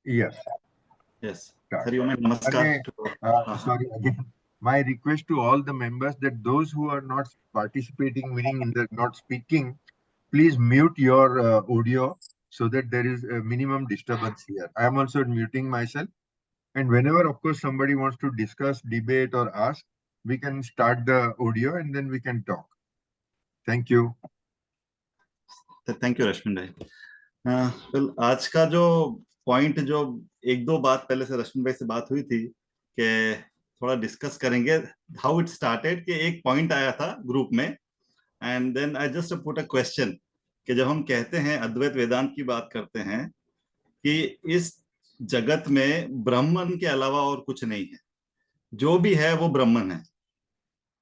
Yes. Yes. Start. Hariom, नमस्कार. Sorry again. My request to all the members that those who are not participating, meaning in the not speaking, please mute your audio so that there is a minimum disturbance here. I am also muting myself. And whenever, of course, somebody wants to discuss, debate, or ask, we can start the audio and then we can talk. Thank you. Thank you Rashmin भाई. Well, आज का जो point, जो एक दो बात पहले से रश्मिन भाई से बात हुई थी कि थोड़ा डिस्कस करेंगे हाउ इट स्टार्टेड. कि एक पॉइंट आया था ग्रुप में, and then I just put a question कि जब हम कहते हैं अद्वैत वेदांत की बात करते हैं कि इस जगत में ब्रह्मन के अलावा और कुछ नहीं है, जो भी है वो ब्रह्मन है.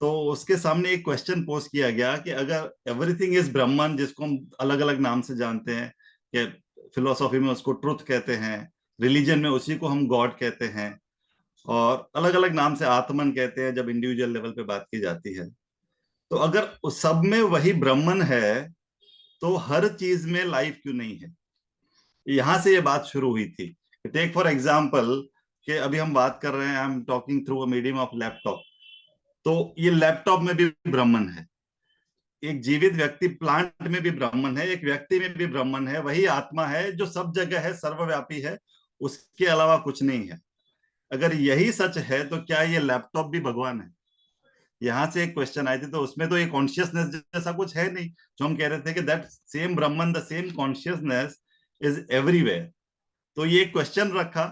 तो उसके सामने एक क्वेश्चन पोस्ट किया गया कि अगर एवरीथिंग इज ब्रह्मन, जिसको हम अलग अलग नाम से जानते हैं, कि फिलोसॉफी में उसको ट्रुथ कहते हैं, रिलीजन में उसी को हम गॉड कहते हैं, और अलग अलग नाम से आत्मन कहते हैं जब इंडिविजुअल लेवल पे बात की जाती है. तो अगर उस सब में वही ब्रह्मन है, तो हर चीज में लाइफ क्यों नहीं है? यहां से ये बात शुरू हुई थी. टेक फॉर एग्जाम्पल कि अभी हम बात कर रहे हैं, I am talking through a medium of laptop. तो ये लैपटॉप में भी ब्रह्मन है, एक जीवित व्यक्ति प्लांट में भी ब्रह्मन है, एक व्यक्ति में भी ब्रह्मन है. वही आत्मा है जो सब जगह है, सर्वव्यापी है, उसके अलावा कुछ नहीं है. अगर यही सच है तो क्या ये लैपटॉप भी भगवान है? यहां से एक क्वेश्चन आई थी. तो उसमें तो ये कॉन्शियसनेस जैसा कुछ है नहीं, जो हम कह रहे थे कि that same Brahman, the same consciousness is everywhere. तो ये क्वेश्चन रखा,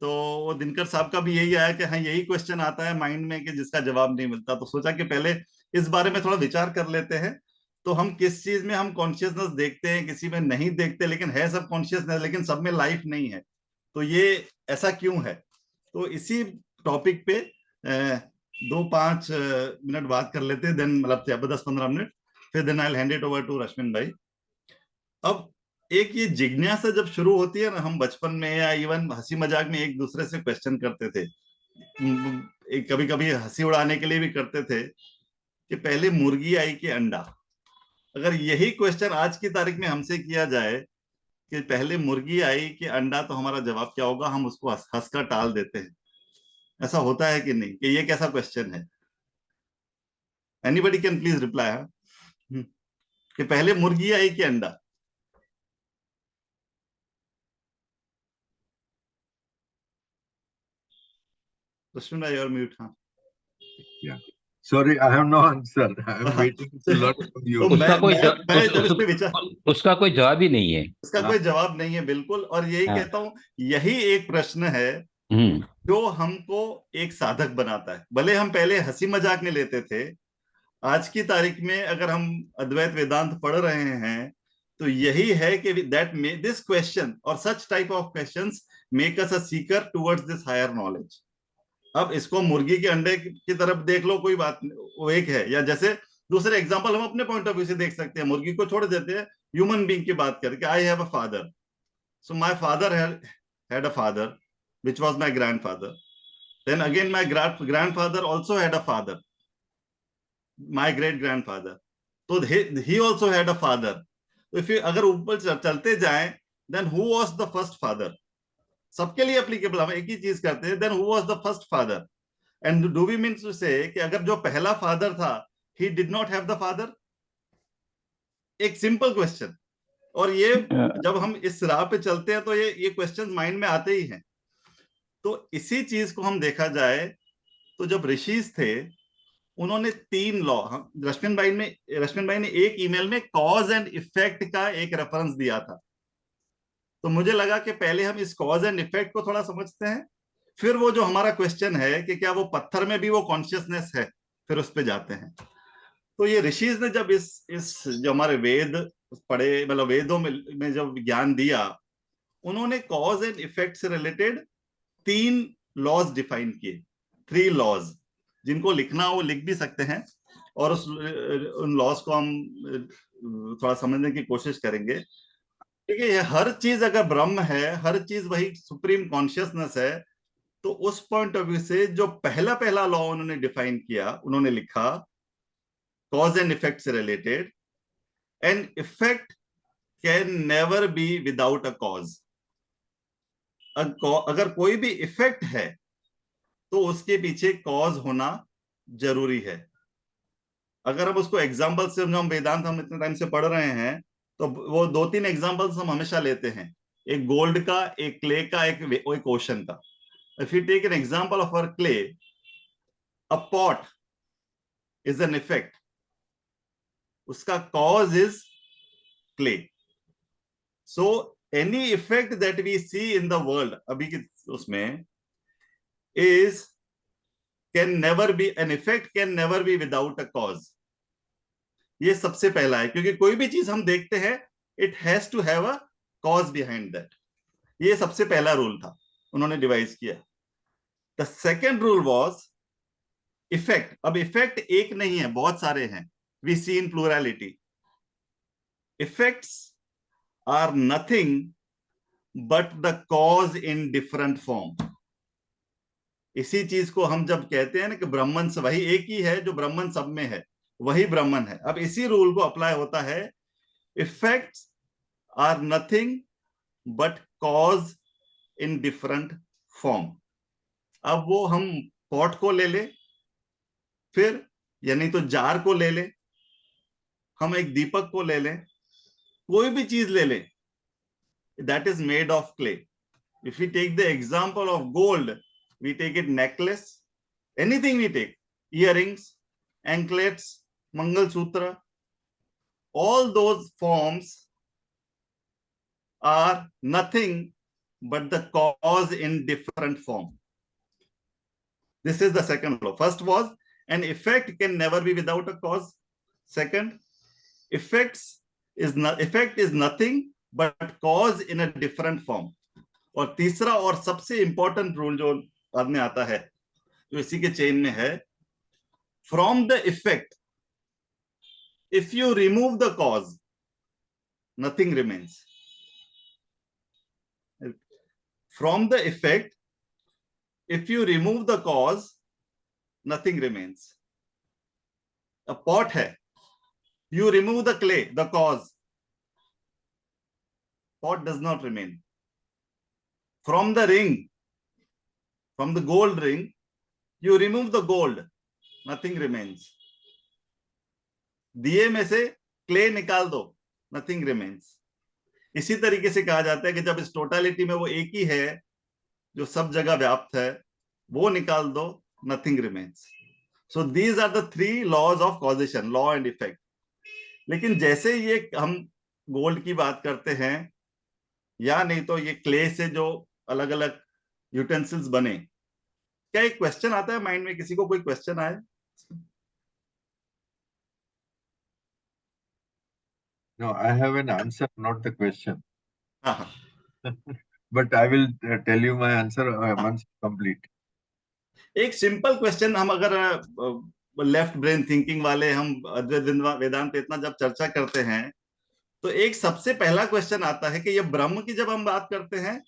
तो वो दिनकर साहब का भी यही आया कि हाँ, यही क्वेश्चन आता है माइंड में कि जिसका जवाब नहीं मिलता. तो सोचा कि पहले इस बारे में थोड़ा विचार कर लेते हैं. तो हम किस चीज में हम कॉन्शियसनेस देखते हैं, किसी में नहीं देखते, लेकिन है सब कॉन्शियसनेस, लेकिन सब में लाइफ नहीं है. तो ये ऐसा क्यों है? तो इसी टॉपिक पे 2-5 मिनट बात कर लेते हैं, देन मतलब 10-15 मिनट, फिर then I hand it over to Rashmin bhai. अब एक ये जिज्ञासा जब शुरू होती है ना, हम बचपन में या इवन हंसी मजाक में एक दूसरे से क्वेश्चन करते थे, कभी कभी हंसी उड़ाने के लिए भी करते थे, कि पहले मुर्गी आई कि अंडा. अगर यही क्वेश्चन आज की तारीख में हमसे किया जाए कि पहले मुर्गी आई कि अंडा, तो हमारा जवाब क्या होगा? हम उसको हंसकर टाल देते हैं. ऐसा होता है कि नहीं? कि ये कैसा क्वेश्चन है? Anybody can please reply. कि पहले मुर्गी आई कि अंडा? रश्मि भाई और म्यूट. हाँ. Yeah. Sorry, I have no answer. I am waiting to learn from you. तो उसका कोई मैं जब इस पे विचार, उसका कोई जवाब ही नहीं है. उसका कोई जवाब नहीं है, बिल्कुल. और यही हाँ. कहता हूं, यही एक प्रश्न है हम्म. जो हमको एक साधक बनाता है. भले हम पहले हंसी मजाक में लेते थे, आज की तारीख में अगर हम अद्वैत वेदांत पढ़ रहे हैं, तो यही है कि दैट दिस क्वेश्चन और such type of questions make us a seeker towards this higher knowledge. अब इसको मुर्गी के अंडे की तरफ देख लो, कोई बात नहीं, वो एक है. या जैसे दूसरे एग्जांपल हम अपने पॉइंट ऑफ व्यू से देख सकते हैं, मुर्गी को छोड़ देते हैं, ह्यूमन बीइंग की बात करके. I have a father, so my father had a father which was my grandfather. Then again my grandfather also had a father, my great grandfather. So he also had a father. If you अगर ऊपर चलते जाएं, then who was the first father? सबके लिए applicable. हम एक ही चीज करते हैं, then who was the first father? And do we mean to say कि अगर जो पहला फादर था, he did not have the father? एक सिंपल क्वेश्चन. और ये जब हम इस राह पे चलते हैं तो ये क्वेश्चन माइंड में आते ही हैं. तो इसी चीज को हम देखा जाए, तो जब ऋषिज थे, उन्होंने 3 लॉ, रश्मिन भाई ने एक ईमेल में कॉज एंड इफेक्ट का एक रेफरेंस दिया था. तो मुझे लगा कि पहले हम इस कॉज एंड इफेक्ट को थोड़ा समझते हैं, फिर वो जो हमारा क्वेश्चन है कि क्या वो पत्थर में भी वो कॉन्शियसनेस है, फिर उस पर जाते हैं. तो ये ऋषिज ने जब इस जो हमारे वेद पढ़े, मतलब वेदों में जब ज्ञान दिया, उन्होंने कॉज एंड इफेक्ट से रिलेटेड 3 लॉज डिफाइन किए. 3 लॉज, जिनको लिखना हो वो लिख भी सकते हैं, और उन लॉज को हम थोड़ा समझने की कोशिश करेंगे. क्योंकि हर चीज अगर ब्रह्म है, हर चीज वही सुप्रीम कॉन्शियसनेस है, तो उस पॉइंट ऑफ व्यू से जो पहला पहला लॉ उन्होंने डिफाइन किया, उन्होंने लिखा कॉज एंड इफेक्ट से related, N effect can never be without a cause. अगर कोई भी इफेक्ट है तो उसके पीछे कॉज होना जरूरी है। अगर हम उसको एग्जाम्पल से, हम वेदांत हम इतने टाइम से पढ़ रहे हैं, तो वो 2-3 एग्जाम्पल्स हम हमेशा लेते हैं, एक गोल्ड का, एक क्ले का, एक ओशन का। If you take an example of our clay, a pot is an effect, उसका cause is clay. So any effect that we see in the world अभी की उसमें is can never be, an effect can never be without a cause. ये सबसे पहला है, क्योंकि कोई भी चीज हम देखते हैं, it has to have a cause behind that. ये सबसे पहला रूल था, उन्होंने डिवाइस किया। The second rule was effect. अब इफेक्ट एक नहीं है, बहुत सारे हैं, we see in plurality. Effects are nothing but the cause in different form. इसी चीज को हम जब कहते हैं ना कि ब्रह्मन से, वही एक ही है जो ब्रह्मन सब में है, वही ब्रह्मन है। अब इसी रूल को अप्लाई होता है, effects are nothing but cause in different form. अब वो हम पॉट को ले ले, फिर यानी तो जार को ले ले, हम एक दीपक को ले लें, कोई भी चीज ले लें, that is made of clay. If we take the example of gold, we take it necklace, anything we take, earrings, anklets, mangalsutra, all those forms are nothing but the cause in different form. This is the second law. First was, an effect can never be without a cause. Second, effect is nothing but cause in a different form. और तीसरा और सबसे important rule जो बाद में आता है, जो इसी के चेन में है, from the effect if you remove the cause nothing remains. From the effect if you remove the cause nothing remains. A pot है, you remove the clay, the cause, pot does not remain. From the ring, from the gold ring, you remove the gold, nothing remains. दिए में से clay निकाल दो, nothing remains. इसी तरीके से कहा जाता है कि जब इस टोटालिटी में वो एक ही है जो सब जगह व्याप्त है, वो निकाल दो, nothing remains. So these are the three laws of causation, law and effect. लेकिन जैसे ये हम गोल्ड की बात करते हैं, या नहीं तो ये क्ले से जो अलग अलग यूटेंसिल्स बने, क्या एक क्वेश्चन आता है माइंड में? किसी को कोई क्वेश्चन आए? No, I have an answer, not the question. हाँ हाँ But I will tell you my answer हाँ। once complete. एक सिंपल क्वेश्चन, हम अगर लेफ्ट ब्रेन थिंकिंग वाले, हम अद्वैत वेदांत पे इतना जब चर्चा करते हैं, तो एक सबसे पहला क्वेश्चन आता है कि ये ब्रह्म की जब हम बात करते हैं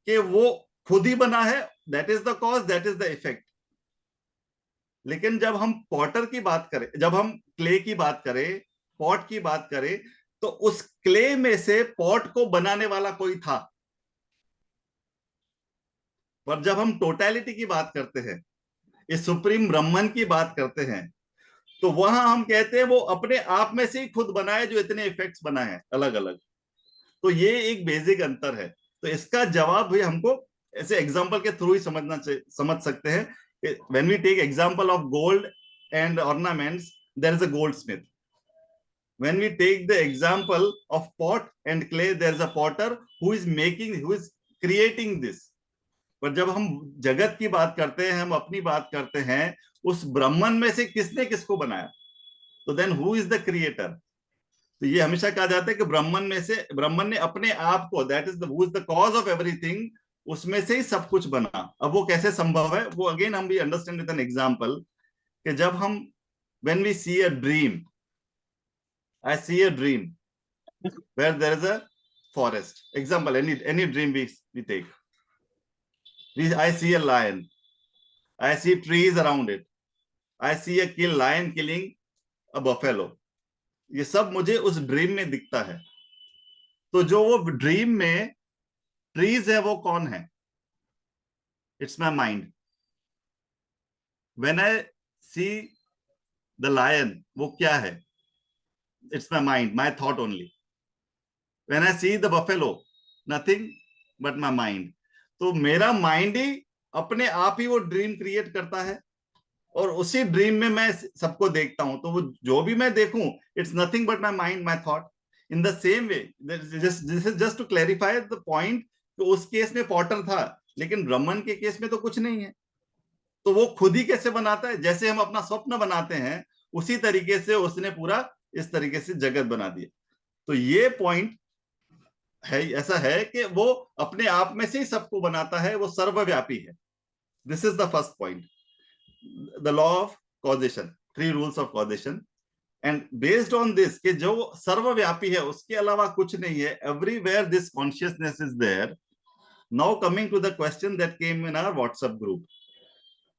कि वो खुद ही बना है, that is the cause, that is the effect. लेकिन जब हम पॉटर की बात करें, जब हम क्ले की बात करें, पॉट की बात करें, तो उस क्ले में से पॉट को बनाने वाला कोई था। पर जब हम टोटलिटी की बात करते हैं, इस सुप्रीम ब्रह्मन की बात करते हैं, तो वहां हम कहते हैं वो अपने आप में से ही खुद बना है, जो इतने इफेक्ट्स बनाए हैं अलग अलग। तो ये एक बेसिक अंतर है। तो इसका जवाब भी हमको ऐसे एग्जांपल के थ्रू ही समझ सकते हैं। When we take example of gold and ornaments, there is a goldsmith. When we take the example of pot and clay, there is a potter who is creating this. पर जब हम जगत की बात करते हैं, हम अपनी बात करते हैं, उस ब्रह्मन में से किसने किसको बनाया, तो then who is the creator? तो ये हमेशा कहा जाता है कि ब्रह्मन में से, ब्रह्मन ने अपने आप को, that is who is the cause of everything, उसमें से ही सब कुछ बना। अब वो कैसे संभव है, वो अगेन हम भी अंडरस्टैंड विद एन एग्जांपल, कि जब हम when we see a dream, I see a dream where there is a forest. Example, any dream we take. I see a lion. I see trees around it. I see a lion killing a buffalo. ये सब मुझे उस dream में दिखता है। तो जो वो ड्रीम में ट्रीज है, वो कौन है? it's my mind. When I see the lion, वो क्या है? It's my mind, my thought only. When I see the buffalo, nothing but my mind. तो मेरा माइंड ही अपने आप ही वो ड्रीम क्रिएट करता है, और उसी ड्रीम में मैं सबको देखता हूं। तो वो जो भी मैं देखूं, it's nothing but my mind, my thought. In the same way, this is just to clarify the point, तो उस केस में पॉटर था, लेकिन ब्रह्मन के केस में तो कुछ नहीं है। तो वो खुद ही कैसे बनाता है? जैसे हम अपना स्वप्न बनाते हैं, उसी तरीके से उसने पूरा इस तरीके से जगत बना दिया। तो ये पॉइंट है, ऐसा है कि वो अपने आप में से ही सबको बनाता है, वो सर्वव्यापी है। This is the first point, the law of causation, 3 rules of causation. And based on this, कि जो सर्वव्यापी है, उसके अलावा कुछ नहीं है, everywhere this consciousness is there. Now coming to the question that came in our WhatsApp group,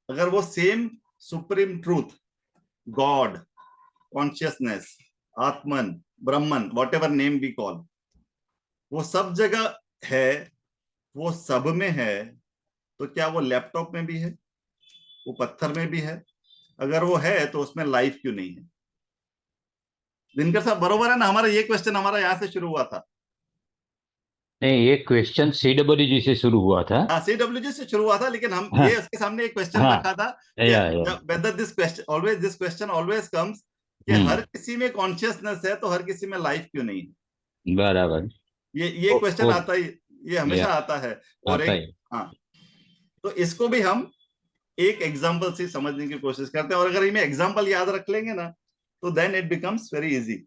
अगर वो same supreme truth, God, consciousness, atman, Brahman, whatever name we call, वो सब जगह है, वो सब में है, तो क्या वो लैपटॉप में भी है, वो पत्थर में भी है? अगर वो है तो उसमें लाइफ क्यों नहीं है? दिनकर साहब, बरोबर है ना? हमारा ये क्वेश्चन हमारा यहाँ से शुरू हुआ था। नहीं, ये क्वेश्चन CWG से शुरू हुआ था। हाँ, CWG से शुरू हुआ था, लेकिन हम हाँ, ये उसके सामने एक क्वेश्चन हाँ, रखा था या whether this question always comes, कि हर किसी में कॉन्शियसनेस है, तो हर किसी में लाइफ क्यों नहीं है? बराबर। ये क्वेश्चन आता ही, ये हमेशा आता है। और आता एक, है। हाँ, तो इसको भी हम एक एग्जाम्पल से समझने की कोशिश करते हैं, और अगर इनमें एग्जाम्पल याद रख लेंगे ना, तो then it becomes very easy.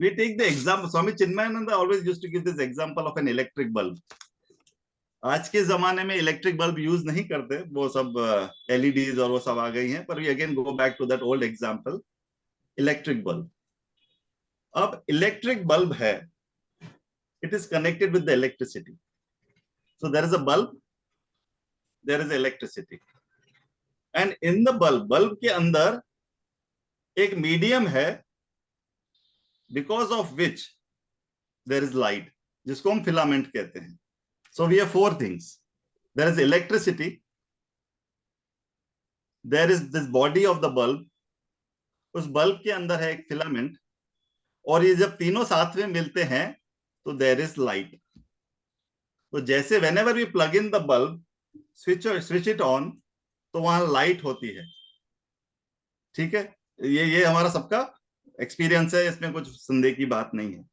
We take the example, Swami Chinmayananda always used to give this example of an electric bulb. आज के जमाने में इलेक्ट्रिक बल्ब यूज नहीं करते, वो सब LEDs और वो सब आ गई हैं, पर we again go back to that old example, electric bulb. अब इलेक्ट्रिक बल्ब है, it is connected with the electricity, so there is a bulb, there is electricity, and in the bulb के अंदर एक मीडियम है, because of which there is light, जिसको हम filament कहते हैं। So we have 4 things, there is electricity, there is this body of the bulb, उस bulb के अंदर है एक फिलामेंट, और ये जब तीनों साथ में मिलते हैं तो देयर इज लाइट। तो जैसे whenever we plug in the bulb, switch it on, तो वहां लाइट होती है। ठीक है, ये हमारा सबका एक्सपीरियंस है, इसमें कुछ संदेह की बात नहीं है।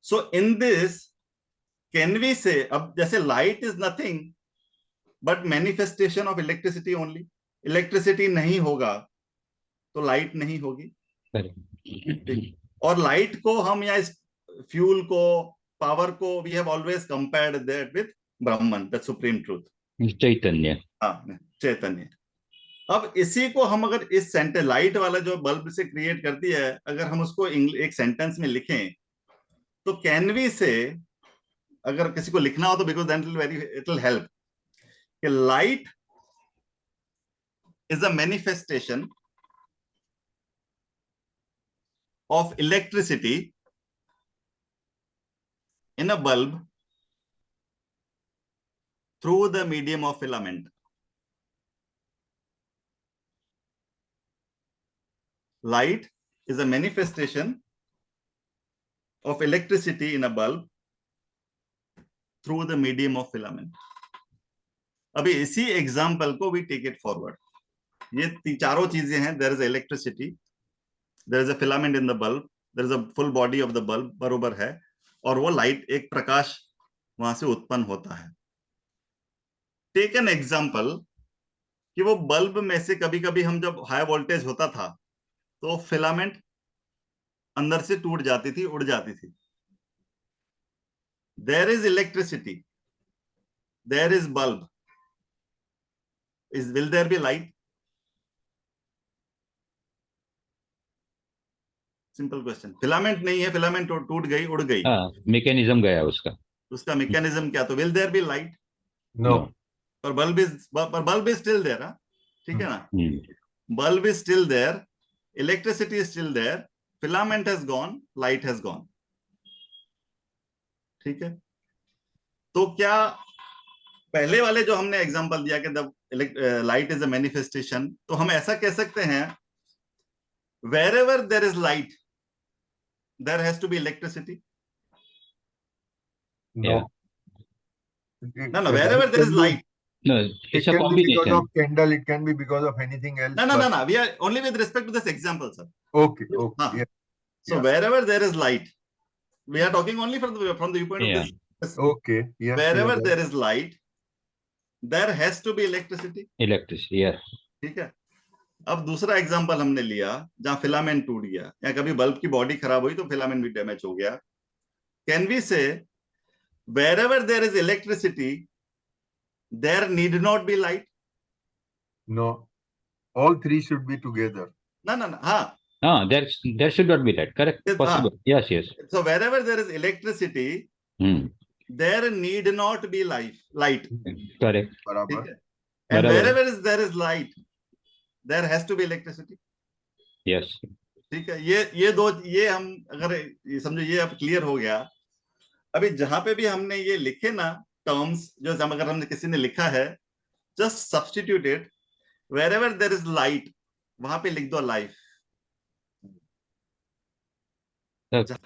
सो इन दिस कैन वी से, अब जैसे light is nothing but manifestation of electricity only, electricity नहीं होगा तो लाइट नहीं होगी। और लाइट को हम, या इस फ्यूल को, पावर को, we have always compared that with Brahman, the supreme truth, chaitanya. हाँ, चैतन्य। अब इसी को हम अगर इस सेंटेंस, लाइट वाला जो बल्ब से क्रिएट करती है, अगर हम उसको एक सेंटेंस में लिखें, तो कैन वी से, अगर किसी को लिखना हो तो, because that will very, it will help, कि light is a manifestation of electricity in a bulb through the medium of filament. Light is a manifestation of electricity in a bulb through the medium of filament. अभी इसी example को we take it forward. ये चारों चीजें हैं, there is electricity, there is a filament in the bulb, there is a full body of the bulb, बरोबर है, और वो लाइट, एक प्रकाश वहां से उत्पन्न होता है। टेक एन एग्जाम्पल, कि वो बल्ब में से कभी कभी हम, जब हाई वोल्टेज होता था, तो फिलामेंट अंदर से टूट जाती थी, उड़ जाती थी। There is electricity, there is bulb, will there be light? Simple question. Filament नहीं है, फिलामेंट टूट गई, उड़ गई, हाँ, मैकेनिज्म गया उसका मैकेनिज्म क्या, तो will there be light? No. पर बल्ब इज स्टिल देयर, ठीक है ना? Bulb is still there, electricity is still there, filament has gone, light has gone. ठीक है, तो क्या पहले वाले जो हमने एग्जांपल दिया कि the light is a manifestation, तो हम ऐसा कह सकते हैं wherever there is light there has to be electricity. Yeah. No, wherever there is light. No, It it's a can be because combination. of candle, it can be because of anything else. No, we are only with respect to this example, sir. Okay, Huh. yeah. So Yeah. wherever there is light, we are talking only from the viewpoint Yeah. of this. Okay, yes. Wherever yeah, there is light, there has to be electricity. Electricity, yeah. ठीक है. अब दूसरा example हमने लिया जहां filament टूट गया या कभी बल्ब की बॉडी खराब हुई तो फिलामेंट भी डैमेज हो गया. कैन वी से wherever there is electricity, there need not be light? No, all three should be together. No. हाँ. There should not be that. Correct. Possible. Yes. So wherever there is electricity, there need not be light. Correct. बराबर. And बराबर. wherever there is light, there has to be electricity. Yes. ठीक है. ये दो, ये हम अगर ये समझो, ये अब क्लियर हो गया. अभी जहां पे भी हमने ये लिखे ना टर्म्स, जो अगर हमने किसी ने लिखा है, just substitute it. wherever there is light, वहां पे लिख दो life.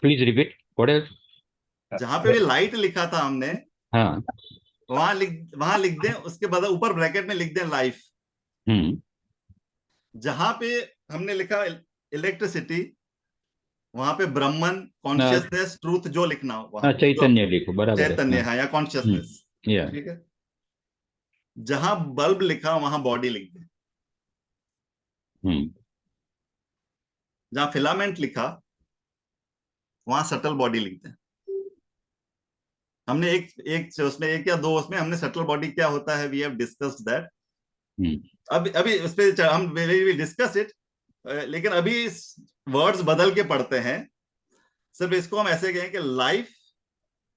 Please repeat. What else? जहां पे भी लाइट लिखा था हमने, हाँ. वहां लिख दें, उसके बाद ऊपर ब्रैकेट में लिख दें लाइफ. जहां पे हमने लिखा इलेक्ट्रिसिटी, वहां पे ब्रह्मन, कॉन्शियसनेस, ट्रूथ जो लिखना हो, चैतन्य लिखो. बराबर. चैतन्य है या कॉन्शियसनेस. ठीक है. जहां बल्ब लिखा वहां बॉडी लिख दें. जहां फिलामेंट लिखा वहां सटल बॉडी लिख दें. हमने एक उसमें एक या दो उसमें हमने सटल बॉडी क्या होता है, वी हैव डिस्कस्ड दैट. अभी उस पे हम विल डिस्कस इट, लेकिन अभी वर्ड्स बदल के पढ़ते हैं. सिर्फ इसको हम ऐसे कहें कि life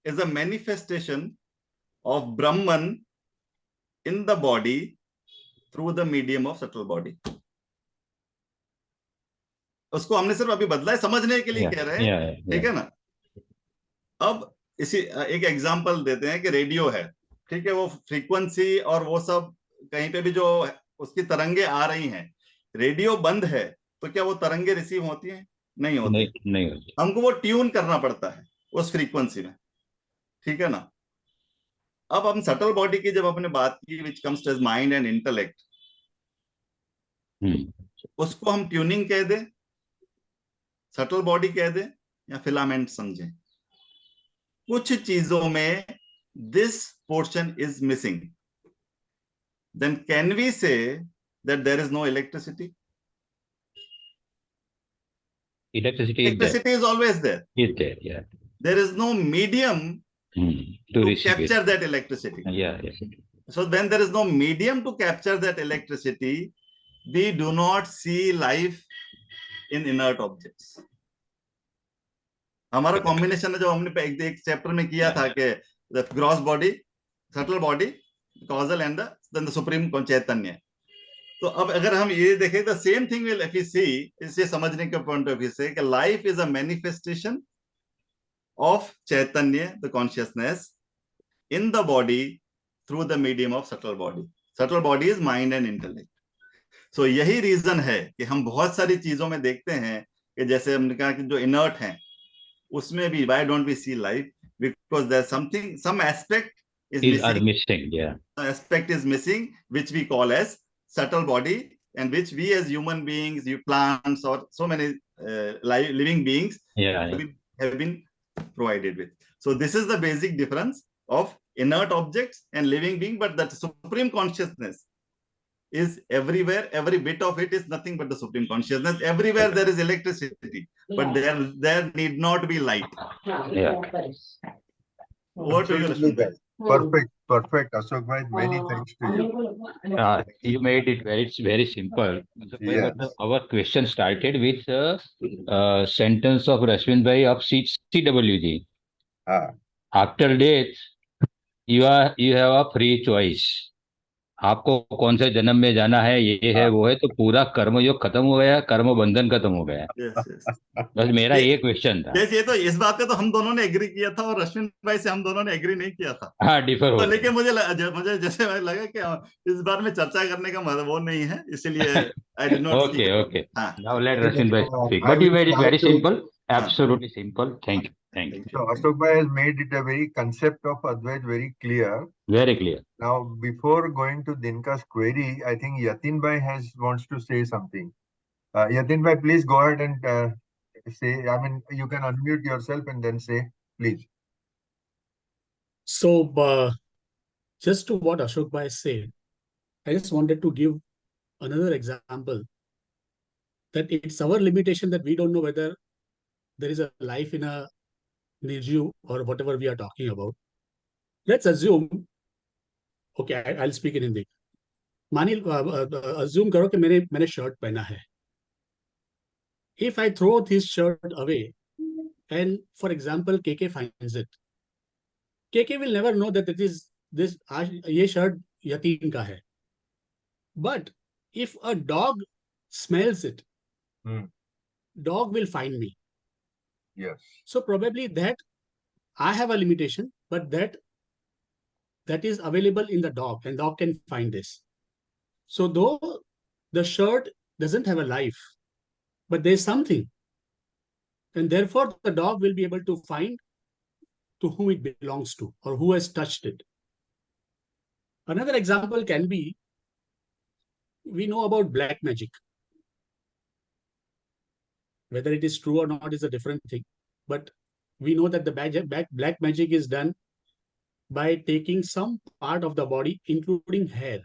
is a manifestation of Brahman in the body through the medium of subtle body. उसको हमने सिर्फ अभी बदला है, समझने के लिए कह रहे हैं. ठीक है ना. अब इसी एक एग्जांपल देते हैं कि रेडियो है. ठीक है. वो फ्रीक्वेंसी और वो सब कहीं पे भी जो उसकी तरंगे आ रही हैं, रेडियो बंद है तो क्या वो तरंगे रिसीव होती हैं? नहीं होती. नहीं होती. हमको वो ट्यून करना पड़ता है उस फ्रीक्वेंसी में. ठीक है ना. अब हम सटल बॉडी की जब आपने बात की, which comes to mind and intellect, उसको हम ट्यूनिंग कह दें, सटल बॉडी कह दें, या फिलामेंट समझें. कुछ चीजों में this portion is missing, then can we say that there is no electricity? Electricity is always there. Is there, yeah. There is no medium to capture that electricity. Yeah. So when there is no medium to capture that electricity, we do not see life in inert objects. हमारा combination है जो हमने एक chapter में किया था कि the gross body, subtle body, causal and then the supreme चैतन्य. तो अब अगर हम ये देखें, the same thing will if we see, इसे समझने के पॉइंट ऑफ व्यू से कि life is a manifestation of chaitanya, the consciousness, in the body through the medium of subtle body. Subtle body is mind and intellect. So यही reason है कि हम बहुत सारी चीजों में देखते हैं कि जैसे हमने कहा कि जो इनर्ट हैं उसमें भी why don't we see life? Because there's something, some aspect is missing. Yeah. Aspect is missing, which we call as subtle body, and which we as human beings, you plants, or so many living beings have been provided with. So this is the basic difference of inert objects and living being, but that supreme consciousness is everywhere. Every bit of it is nothing but the supreme consciousnness. Everywhere there is electricity, but there need not be light. What do you understand? Perfect, Ashok bhai. Many thanks to you. You made it very simple. Yes. Our question started with a sentence of Rashmin bhai of CWG. After death, you have a free choice. आपको कौन से जन्म में जाना है, ये है वो है, तो पूरा कर्मयोग खत्म हो गया, कर्म बंधन खत्म हो गया। Yes yes. बस मेरा ये ये क्वेश्चन था। ये तो इस बात पे तो हम दोनों ने एग्री किया था, और अश्विन भाई से हम दोनों ने एग्री नहीं किया था। हाँ, डिफर तो होते लेकिन हैं। मुझे जैसे लगा कि इस बार में चर्चा करने का मतलब वो नहीं है, इसलिए I did not speak Okay, about okay. It. हाँ। Now let Okay, Rashmi bhai so speak. I But you will made it try very to. simple. हाँ Absolutely simple. Thank you. Thank you. Thank So you. Ashok Bhai has made it a very concept of Advait very clear. Very clear. Now, before going to Dinka's query, I think Yatin Bhai wants to say something. Yatin Bhai, please go ahead and say. I mean, you can unmute yourself and then say, please. So, just to what Ashok Bhai said, I just wanted to give another example that it's our limitation that we don't know whether there is a life in a Nirju or whatever we are talking about. Let's assume, okay, I'll speak in Hindi. मानिए assume करो कि मैंने shirt पहना है. If I throw this shirt away and for example KK finds it, KK will never know that it is this ये shirt Yatin का है. But if a dog smells it, dog will find me. Yes. So probably that I have a limitation, but that is available in the dog, and dog can find this. So though the shirt doesn't have a life, but there's something, and therefore the dog will be able to find to whom it belongs to or who has touched it. Another example can be, we know about black magic. Whether it is true or not is a different thing, but we know that the black magic is done by taking some part of the body, including hair.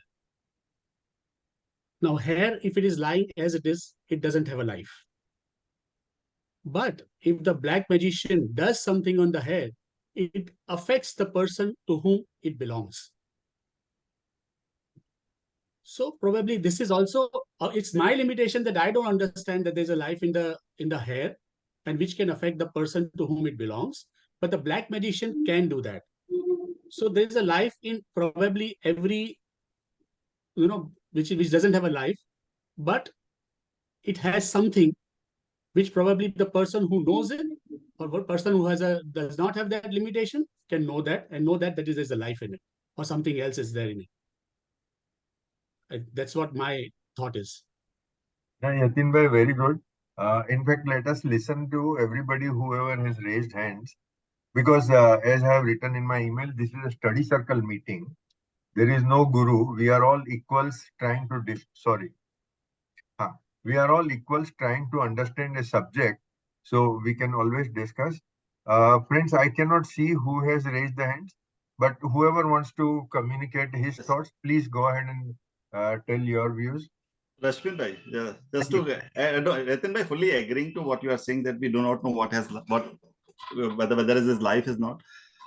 Now, hair, if it is lying as it is, it doesn't have a life. But if the black magician does something on the hair, it affects the person to whom it belongs. So probably this is also, it's my limitation that I don't understand that there's a life in the hair, and which can affect the person to whom it belongs. But the black magician can do that. So there is a life in probably every, which doesn't have a life, but it has something which probably the person who knows it, or one person who does not have that limitation, can know that and know that there's a life in it, or something else is there in it. That's what my thought is. Yeah, Yatin Bhai, very good. In fact, let us listen to everybody, whoever has raised hands, because as I have written in my email, this is a study circle meeting. There is no guru. We are all equals trying to we are all equals trying to understand a subject, so we can always discuss. Friends, I cannot see who has raised the hands, but whoever wants to communicate his thoughts, please go ahead and tell your views. Rashmin bhai, yeah, just to Yatin bhai, fully agreeing to what you are saying, that we do not know whether this life is not.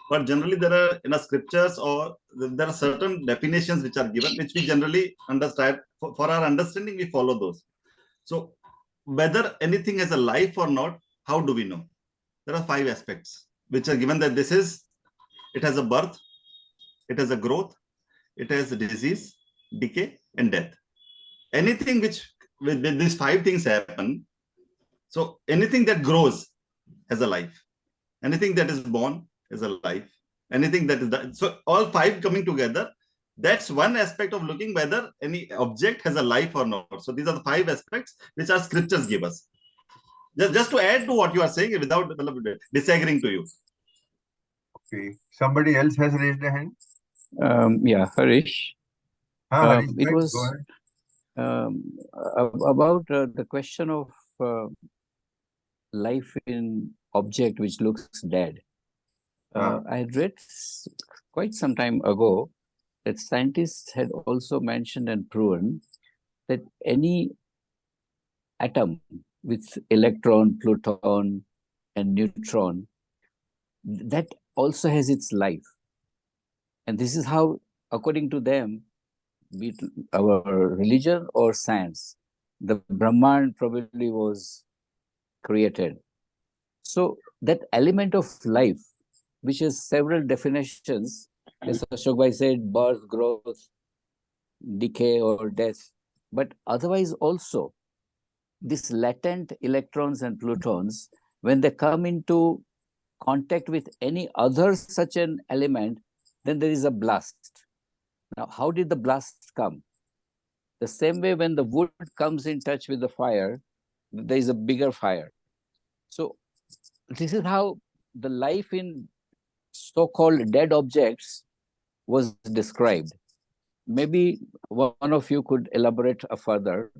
But generally, there are in the scriptures, or there are certain definitions which are given, which we generally understand. For our understanding, we follow those. So whether anything has a life or not, how do we know? There are 5 aspects which are given, that it has a birth, it has a growth, it has a disease, decay, and death. Anything which with these 5 things happen, so anything that grows has a life, anything that is born is a life, anything that is so all 5 coming together, that's one aspect of looking whether any object has a life or not. So these are the 5 aspects which our scriptures give us. Just to add to what you are saying, without disagreeing to you. Okay. Somebody else has raised a hand? Yeah, Harish. Harish, It go was about the question of life in object which looks dead. I had read quite some time ago that scientists had also mentioned and proven that any atom with electron, proton, and neutron, that also has its life. And this is how, according to them, be it our religion or science, the Brahman probably was created. So that element of life, which has several definitions, as Ashok Bhai said, birth, growth, decay or death, but otherwise also these latent electrons and protons, when they come into contact with any other such an element, then there is a blast. Now, how did the blast come? The same way when the wood comes in touch with the fire, there is a bigger fire. So this is how the life in so-called dead objects was described. Maybe one of you could elaborate further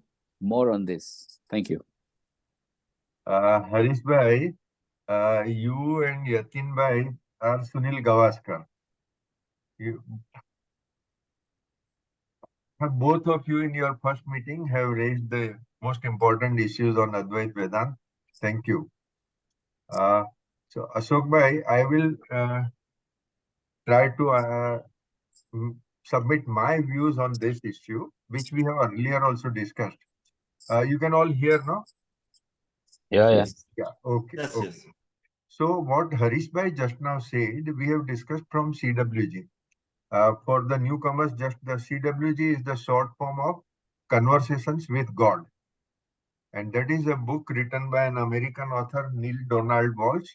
more on this. Thank you. Harish bhai, you and Yatin bhai are Sunil Gavaskar. Both of you in your first meeting have raised the most important issues on Advait Vedanta. Thank you. So Ashok bhai, I will try to submit my views on this issue, which we have earlier also discussed. You can all hear, no? Yeah. Yeah. Okay. Yes, Okay. yes. So what Harish bhai just now said, we have discussed from CWG. For the newcomers, just the CWG is the short form of Conversations with God. And that is a book written by an American author, Neil Donald Walsh.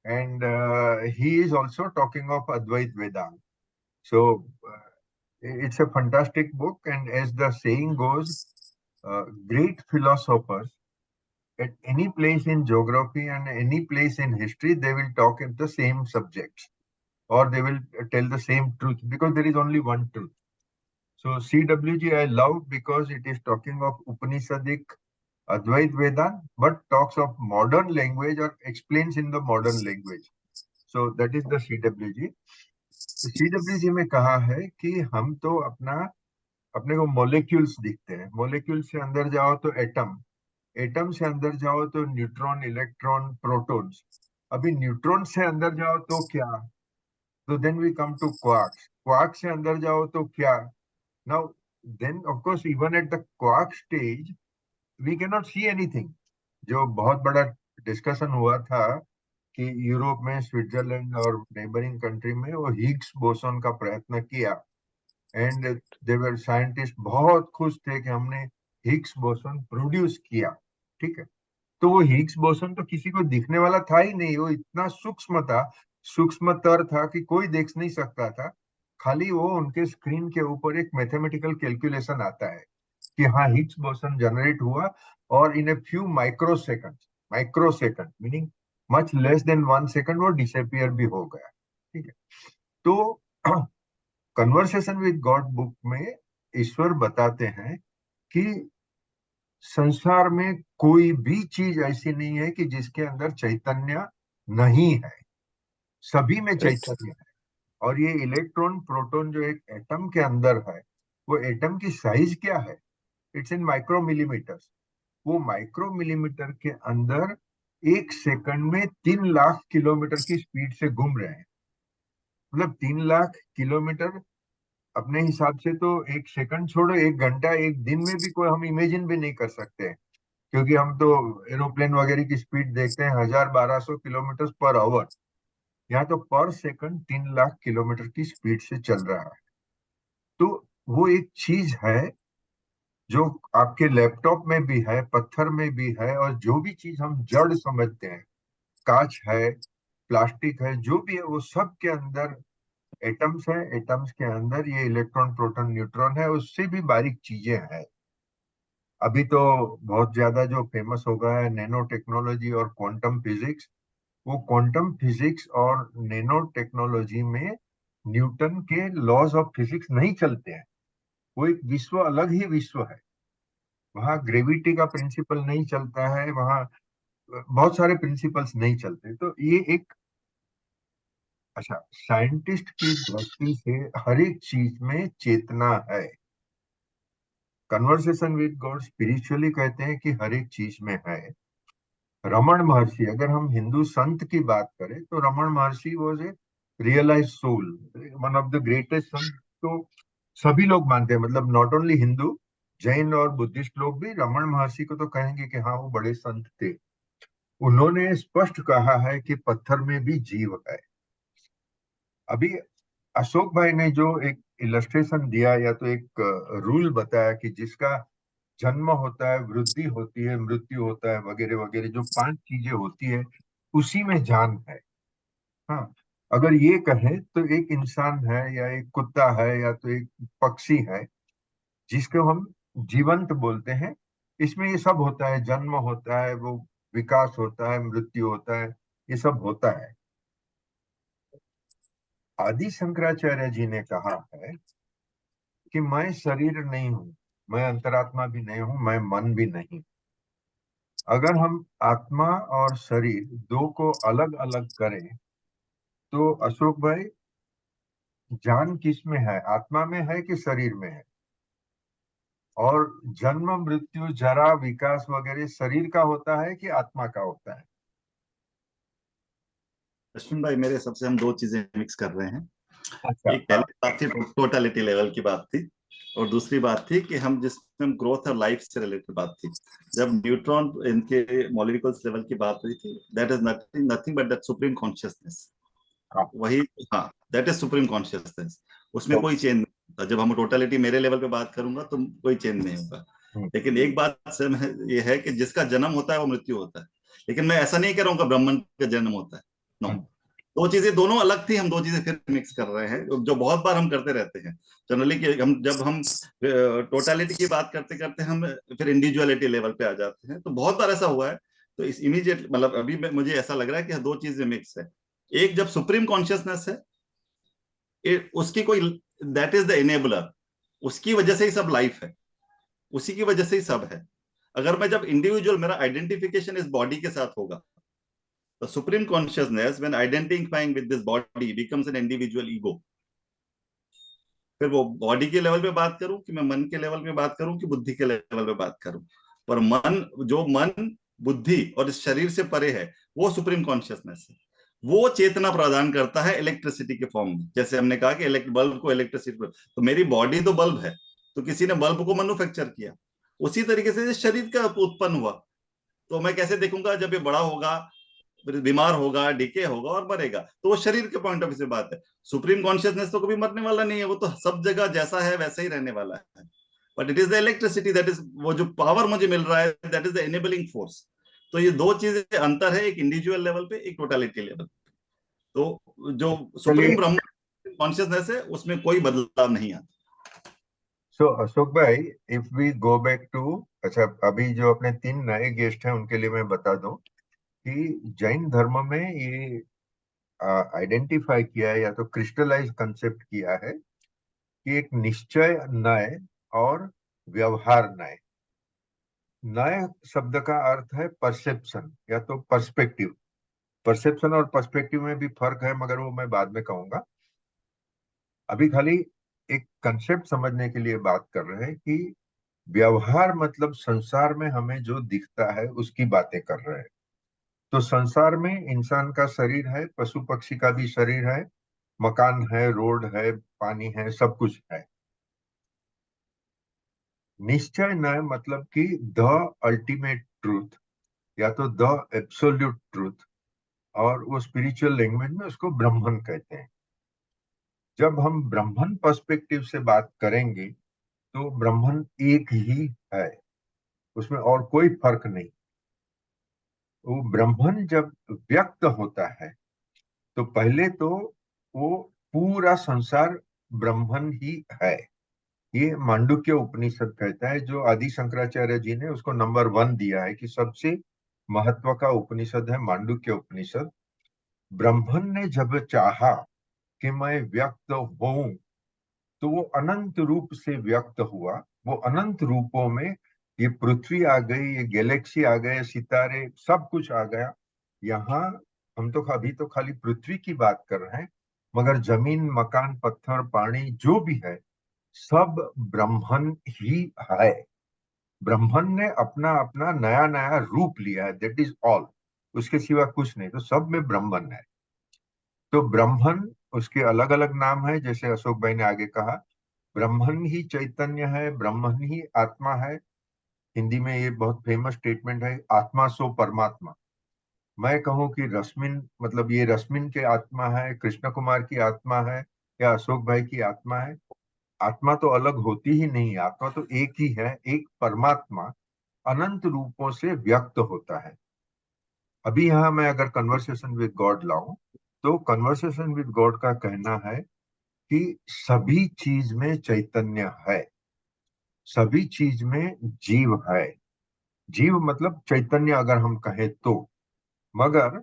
And he is also talking of Advait Vedanta. So it's a fantastic book. And as the saying goes, great philosophers at any place in geography and any place in history, they will talk at the same subjects, or they will tell the same truth, because there is only one truth. So CWG I love because it is talking of Upanishadic Advait Vedanta, but talks of modern language or explains in the modern language. So that is the CWG. CWG में कहा है कि हम तो अपने को molecules दिखते हैं, मॉलिक्यूल से अंदर जाओ तो एटम, एटम से अंदर जाओ तो न्यूट्रॉन, इलेक्ट्रॉन, प्रोटॉन्स, अभी न्यूट्रॉन से अंदर जाओ तो क्या, तो then we come to quarks, quarks से अंदर जाओ तो क्या. Now then of course even at the quark stage we can not see anything. जो बहुत बड़ा डिस्कशन हुआ था कि यूरोप में, स्विट्जरलैंड और नेबरिंग कंट्री में वो हिग्स बोसोन का प्रयत्न किया, एंड देवर साइंटिस्ट बहुत खुश थे कि हमने हिग्स बोसोन प्रोड्यूस किया. ठीक है, तो वो हिग्स बोसोन तो किसी को दिखने वाला था ही नहीं, वो इतना सूक्ष्म था, सूक्ष्मतर था कि कोई देख नहीं सकता था. खाली वो उनके स्क्रीन के ऊपर एक मैथमेटिकल कैलकुलेशन आता है कि हाँ हिग्स बोसन जनरेट हुआ, और in a few microsecond meaning much less than 1 second वो डिसअपियर भी हो गया. ठीक है, तो कन्वर्सेशन विद गॉड बुक में ईश्वर बताते हैं कि संसार में कोई भी चीज ऐसी नहीं है कि जिसके अंदर चैतन्य नहीं है, सभी में चैतन्य है. और ये इलेक्ट्रॉन प्रोटॉन जो एक एटम के अंदर है, वो एटम की साइज क्या है, इट्स इन माइक्रो मिलीमीटर्स. वो माइक्रो मिलीमीटर के अंदर 1 सेकंड में 3 लाख किलोमीटर की स्पीड से घूम रहे हैं. मतलब 3 लाख किलोमीटर अपने हिसाब से तो 1 सेकंड छोड़ो, 1 घंटा, 1 दिन में भी कोई हम इमेजिन भी नहीं कर सकते, क्योंकि हम तो एरोप्लेन वगैरह की स्पीड देखते हैं 1000-1200 किलोमीटर पर आवर. यहाँ तो पर सेकंड 3 लाख किलोमीटर की स्पीड से चल रहा है. तो वो एक चीज है जो आपके लैपटॉप में भी है, पत्थर में भी है, और जो भी चीज हम जड़ समझते हैं, कांच है, प्लास्टिक है, जो भी है, वो सब के अंदर एटम्स है. एटम्स के अंदर ये इलेक्ट्रॉन, प्रोटॉन, न्यूट्रॉन है, उससे भी बारीक चीजें हैं. अभी तो बहुत ज्यादा जो फेमस हो गया है नैनो टेक्नोलॉजी और क्वांटम फिजिक्स. वो क्वांटम फिजिक्स और नैनो टेक्नोलॉजी में न्यूटन के लॉज ऑफ फिजिक्स नहीं चलते हैं. वो एक विश्व, अलग ही विश्व है. वहाँ ग्रेविटी का प्रिंसिपल नहीं चलता है, वहाँ बहुत सारे प्रिंसिपल्स नहीं चलते. तो ये एक अच्छा, साइंटिस्ट की दृष्टि से हर एक चीज में चेतना है. कन्वर्सेशन विद गॉड स्पिरिचुअली कहते हैं कि हर एक चीज में है. रमन महर्षि, अगर हम हिंदू संत की बात करें तो Raman Maharshi was a realise soul, one of the greatest sant. तो सभी लोग मानते हैं, मतलब नॉट ओनली हिंदू, जैन और बुद्धिस्ट लोग भी रमन महर्षि को तो कहेंगे कि हाँ वो बड़े संत थे. उन्होंने स्पष्ट कहा है कि पत्थर में भी जीव है. अभी अशोक भाई ने जो एक इलस्ट्रेशन दिया या तो एक रूल बताया कि जिसका जन्म होता है, वृद्धि होती है, मृत्यु होता है, वगैरह वगैरह, जो 5 चीजें होती है उसी में जान है। हाँ, अगर ये कहें तो एक इंसान है या एक कुत्ता है या तो एक पक्षी है जिसको हम जीवंत बोलते हैं, इसमें ये सब होता है, जन्म होता है, वो विकास होता है, मृत्यु होता है, ये सब होता है। आदि शंकराचार्य जी ने कहा है कि मैं शरीर नहीं हूं, मैं अंतरात्मा भी नहीं हूं, मैं मन भी नहीं। अगर हम आत्मा और शरीर दो को अलग अलग करें तो अशोक भाई, जान किस में है, आत्मा में है कि शरीर में है? और जन्म मृत्यु जरा विकास वगैरह शरीर का होता है कि आत्मा का होता है? अश्विन भाई, मेरे हिसाब से हम दो चीजें मिक्स कर रहे हैं। अच्छा, एक पहली बात थी, टोटलिटी लेवल की बात थी, और दूसरी बात थी कि हम जिसमें ग्रोथ और लाइफ से रिलेटेड बात थी। जब न्यूट्रॉन इनके मॉलिक्यूल्स लेवल की बात हुई थी, that is nothing nothing but that supreme consciousness. हाँ, वही, हाँ, दैट इज सुप्रीम कॉन्शियसनेस। उसमें तो कोई चेंज नहीं होता। जब हम टोटलिटी मेरे लेवल पे बात करूंगा तो कोई चेंज नहीं होगा। लेकिन एक बात से ये है कि जिसका जन्म होता है वो मृत्यु होता है। लेकिन मैं ऐसा नहीं कह रहा हूँ कि ब्राह्मण का जन्म होता है। नो, हम्म, दो चीजें दोनों अलग थी, हम दो चीजें फिर मिक्स कर रहे हैं, जो बहुत बार हम करते रहते हैं जनरली। कि हम जब हम टोटलिटी की बात करते करते हम फिर इंडिविजुअलिटी लेवल पे आ जाते हैं, तो बहुत बार ऐसा हुआ है। तो इस इमीडिएट मतलब अभी मुझे ऐसा लग रहा है कि दो चीजें मिक्स है। एक, जब सुप्रीम कॉन्शियसनेस है, उसकी कोई, दैट इज द एनेबलर, उसकी वजह से ही सब लाइफ है, उसी की वजह से ही सब है। अगर मैं जब इंडिविजुअल, मेरा आइडेंटिफिकेशन इस बॉडी के साथ होगा, तो supreme consciousness when identifying with this body becomes an individual ego. फिर वो बॉडी के लेवल पे बात करूं कि मैं मन के लेवल पे बात करूं कि बुद्धि के लेवल पे बात करूं, पर मन, जो मन, बुद्धि और इस शरीर से परे है, वो सुप्रीम कॉन्शियसनेस है। वो चेतना प्रदान करता है इलेक्ट्रिसिटी के फॉर्म में। जैसे हमने कहा कि बल्ब को इलेक्ट्रिसिटी, तो मेरी बॉडी तो बल्ब है, तो किसी ने बल्ब को मैन्युफैक्चर किया। उसी तरीके से शरीर का उत्पन्न हुआ, तो मैं कैसे देखूंगा? जब ये बड़ा होगा, फिर बीमार होगा, डिके होगा और मरेगा, तो वो शरीर के पॉइंट ऑफ व्यू से बात है। सुप्रीम कॉन्शियसनेस तो कभी मरने वाला नहीं है, वो तो सब जगह जैसा है वैसा ही रहने वाला है। But it is the electricity, that is, वो जो पावर मुझे मिल रहा है, that is the enabling force. तो ये दो चीजें अंतर है, एक इंडिविजुअल लेवल पे, एक टोटलिटी लेवल पे। तो जो चलिए। सुप्रीम ब्रह्म कॉन्शियसनेस है, उसमें कोई बदलाव नहीं आता। So Ashok bhai, if we go back to, अच्छा, अभी जो अपने 3 नए गेस्ट हैं उनके लिए मैं बता दूं कि जैन धर्म में ये आइडेंटिफाई किया है या तो क्रिस्टलाइज कंसेप्ट किया है कि एक निश्चय नय और व्यवहार नय। नय शब्द का अर्थ है परसेप्शन या तो पर्सपेक्टिव। परसेप्शन और पर्सपेक्टिव में भी फर्क है, मगर वो मैं बाद में कहूंगा। अभी खाली एक कंसेप्ट समझने के लिए बात कर रहे हैं कि व्यवहार मतलब संसार में हमें जो दिखता है उसकी बातें कर रहे हैं। तो संसार में इंसान का शरीर है, पशु पक्षी का भी शरीर है, मकान है, रोड है, पानी है, सब कुछ है। निश्चय न मतलब कि द अल्टीमेट ट्रूथ या तो द एब्सोल्यूट ट्रूथ, और वो स्पिरिचुअल लैंग्वेज में उसको ब्रह्मन कहते हैं। जब हम ब्रह्मन पर्सपेक्टिव से बात करेंगे तो ब्रह्मन एक ही है, उसमें और कोई फर्क नहीं। वो ब्रह्मन जब व्यक्त होता है तो पहले तो वो पूरा संसार ब्रह्मन ही है। ये मांडुक्य उपनिषद कहता है, जो आदि शंकराचार्य जी ने उसको नंबर 1 दिया है कि सबसे महत्व का उपनिषद है मांडुक्य उपनिषद। ब्रह्मन ने जब चाहा कि मैं व्यक्त होऊं तो वो अनंत रूप से व्यक्त हुआ। वो अनंत रूपों में ये पृथ्वी आ गई, ये गैलेक्सी आ गए, सितारे, सब कुछ आ गया। यहाँ हम तो अभी तो खाली पृथ्वी की बात कर रहे हैं, मगर जमीन, मकान, पत्थर, पानी जो भी है सब ब्रह्मन ही है। ब्रह्मन ने अपना अपना नया नया रूप लिया है, दैट इज ऑल। उसके सिवा कुछ नहीं, तो सब में ब्रह्मन है। तो ब्रह्मन, उसके अलग अलग नाम है, जैसे अशोक भाई ने आगे कहा, ब्रह्मन ही चैतन्य है, ब्रह्मन ही आत्मा है। हिंदी में ये बहुत फेमस स्टेटमेंट है, आत्मा सो परमात्मा। मैं कहूँ कि रश्मिन, मतलब ये रश्मिन के आत्मा है, कृष्ण कुमार की आत्मा है, या अशोक भाई की आत्मा है, आत्मा तो अलग होती ही नहीं, आत्मा तो एक ही है, एक परमात्मा अनंत रूपों से व्यक्त होता है। अभी यहाँ मैं अगर कन्वर्सेशन विद गॉड लाऊं, तो कन्वर्सेशन विद गॉड का कहना है कि सभी चीज में चैतन्य है, सभी चीज में जीव है। जीव मतलब चैतन्य अगर हम कहें तो, मगर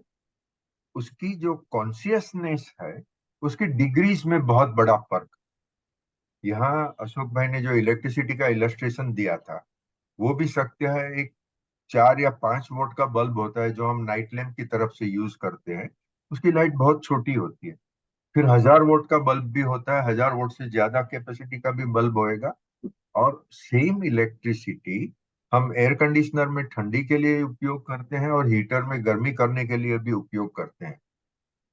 उसकी जो कॉन्शियसनेस है, उसकी डिग्रीज में बहुत बड़ा फर्क। यहाँ अशोक भाई ने जो इलेक्ट्रिसिटी का इलस्ट्रेशन दिया था, वो भी सत्य है। एक 4 या 5 वोल्ट का बल्ब होता है जो हम नाइट लैंप की तरफ से यूज करते हैं, उसकी लाइट बहुत छोटी होती है। फिर 1000 वोल्ट का बल्ब भी होता है, 1000 वोल्ट से ज्यादा कैपेसिटी का भी बल्ब होएगा। और सेम इलेक्ट्रिसिटी हम एयर कंडीशनर में ठंडी के लिए उपयोग करते हैं और हीटर में गर्मी करने के लिए भी उपयोग करते हैं।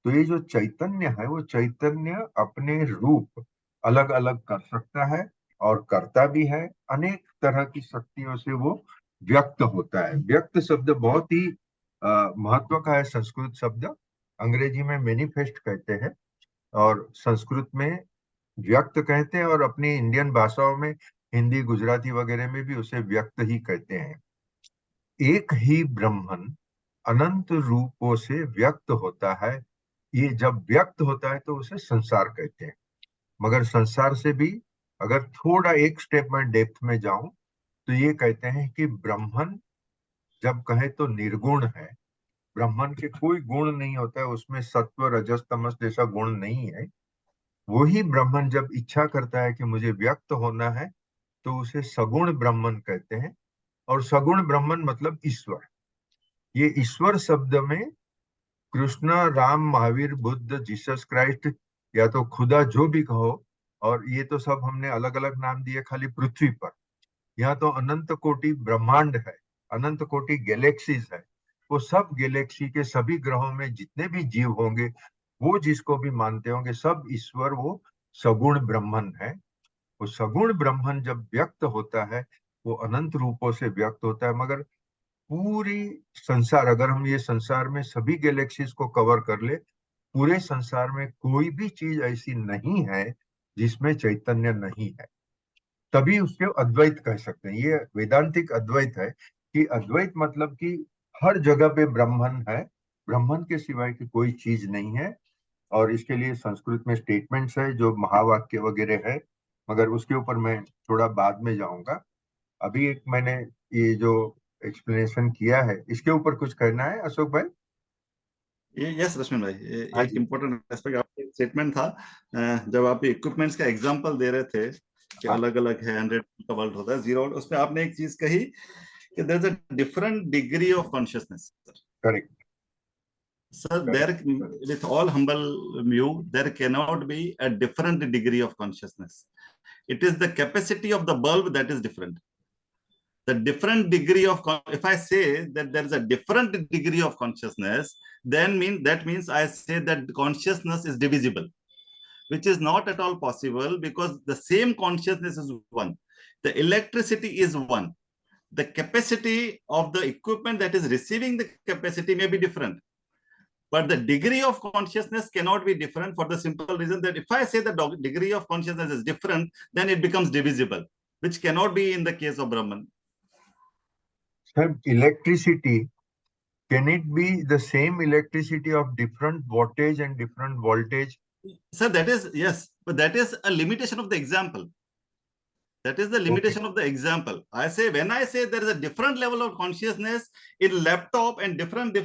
तो ये जो चैतन्य है, वो चैतन्य अपने रूप अलग अलग कर सकता है और करता भी है। अनेक तरह की शक्तियों से वो व्यक्त होता है। व्यक्त शब्द बहुत ही महत्व का है। संस्कृत शब्द, अंग्रेजी में मैनिफेस्ट कहते हैं और संस्कृत में व्यक्त कहते हैं, और अपनी इंडियन भाषाओं में हिंदी गुजराती वगैरह में भी उसे व्यक्त ही कहते हैं। एक ही ब्रह्मन अनंत रूपों से व्यक्त होता है। ये जब व्यक्त होता है तो उसे संसार कहते हैं। मगर संसार से भी अगर थोड़ा एक स्टेप में डेप्थ में जाऊं, तो ये कहते हैं कि ब्रह्मन जब कहे तो निर्गुण है। ब्रह्मन के कोई गुण नहीं होता है, उसमें सत्व रजस तमस जैसा गुण नहीं है। वही ब्रह्मन जब इच्छा करता है कि मुझे व्यक्त होना है, तो उसे सगुण ब्रह्मन कहते हैं। और सगुण ब्रह्मन मतलब ईश्वर। ये ईश्वर शब्द में कृष्ण, राम, महावीर, बुद्ध, जीसस क्राइस्ट, या तो खुदा, जो भी कहो, और ये तो सब हमने अलग अलग नाम दिए खाली पृथ्वी पर। यहाँ तो अनंत कोटि ब्रह्मांड है, अनंत कोटि गैलेक्सीज है। वो सब गैलेक्सी के सभी ग्रहों में जितने भी जीव होंगे, वो जिसको भी मानते होंगे, सब ईश्वर वो सगुण ब्रह्मन है। वो सगुण ब्रह्मन जब व्यक्त होता है, वो अनंत रूपों से व्यक्त होता है। मगर पूरी संसार, अगर हम ये संसार में सभी गैलेक्सीज को कवर कर ले, पूरे संसार में कोई भी चीज ऐसी नहीं है जिसमें चैतन्य नहीं है। तभी उसके अद्वैत कह सकते हैं। ये वेदांतिक अद्वैत है कि अद्वैत मतलब कि हर जगह पे ब्रह्मन है, ब्रह्मन के सिवाय की कोई चीज नहीं है। और इसके लिए संस्कृत में स्टेटमेंट्स है जो महावाक्य वगैरह है, मगर उसके ऊपर मैं थोड़ा बाद में जाऊंगा। अभी एक मैंने ये जो एक्सप्लेनेशन किया है, इसके ऊपर कुछ कहना है अशोक भाई? ये यस रश्मि भाई, हाँ एक जी। इम्पोर्टेंट एस्पेक्ट आपका स्टेटमेंट था। जब आप इक्विपमेंट्स का एग्जांपल दे रहे थे कि हाँ, अलग अलग है, 100 का वर्ल्ड होता है, 0, उसमें आपने एक चीज कही कि there is a different degree of consciousness. Correct. Sir, there, with all humble view, there cannot be a different degree of consciousness. It is the capacity of the bulb that is different. The different degree of, if I say that there is a different degree of consciousness, then that means I say that consciousness is divisible, which is not at all possible because the same consciousness is one. The electricity is one. The capacity of the equipment that is receiving the capacity may be different. But the degree of consciousness cannot be different for the simple reason that if I say the degree of consciousness is different, then it becomes divisible, which cannot be in the case of Brahman. Sir, electricity, can it be the same electricity of different wattage and different voltage? So that is, yes, but that is a limitation of the example. That is the limitation of the example. I say, when I say there is a different level of consciousness in laptop and different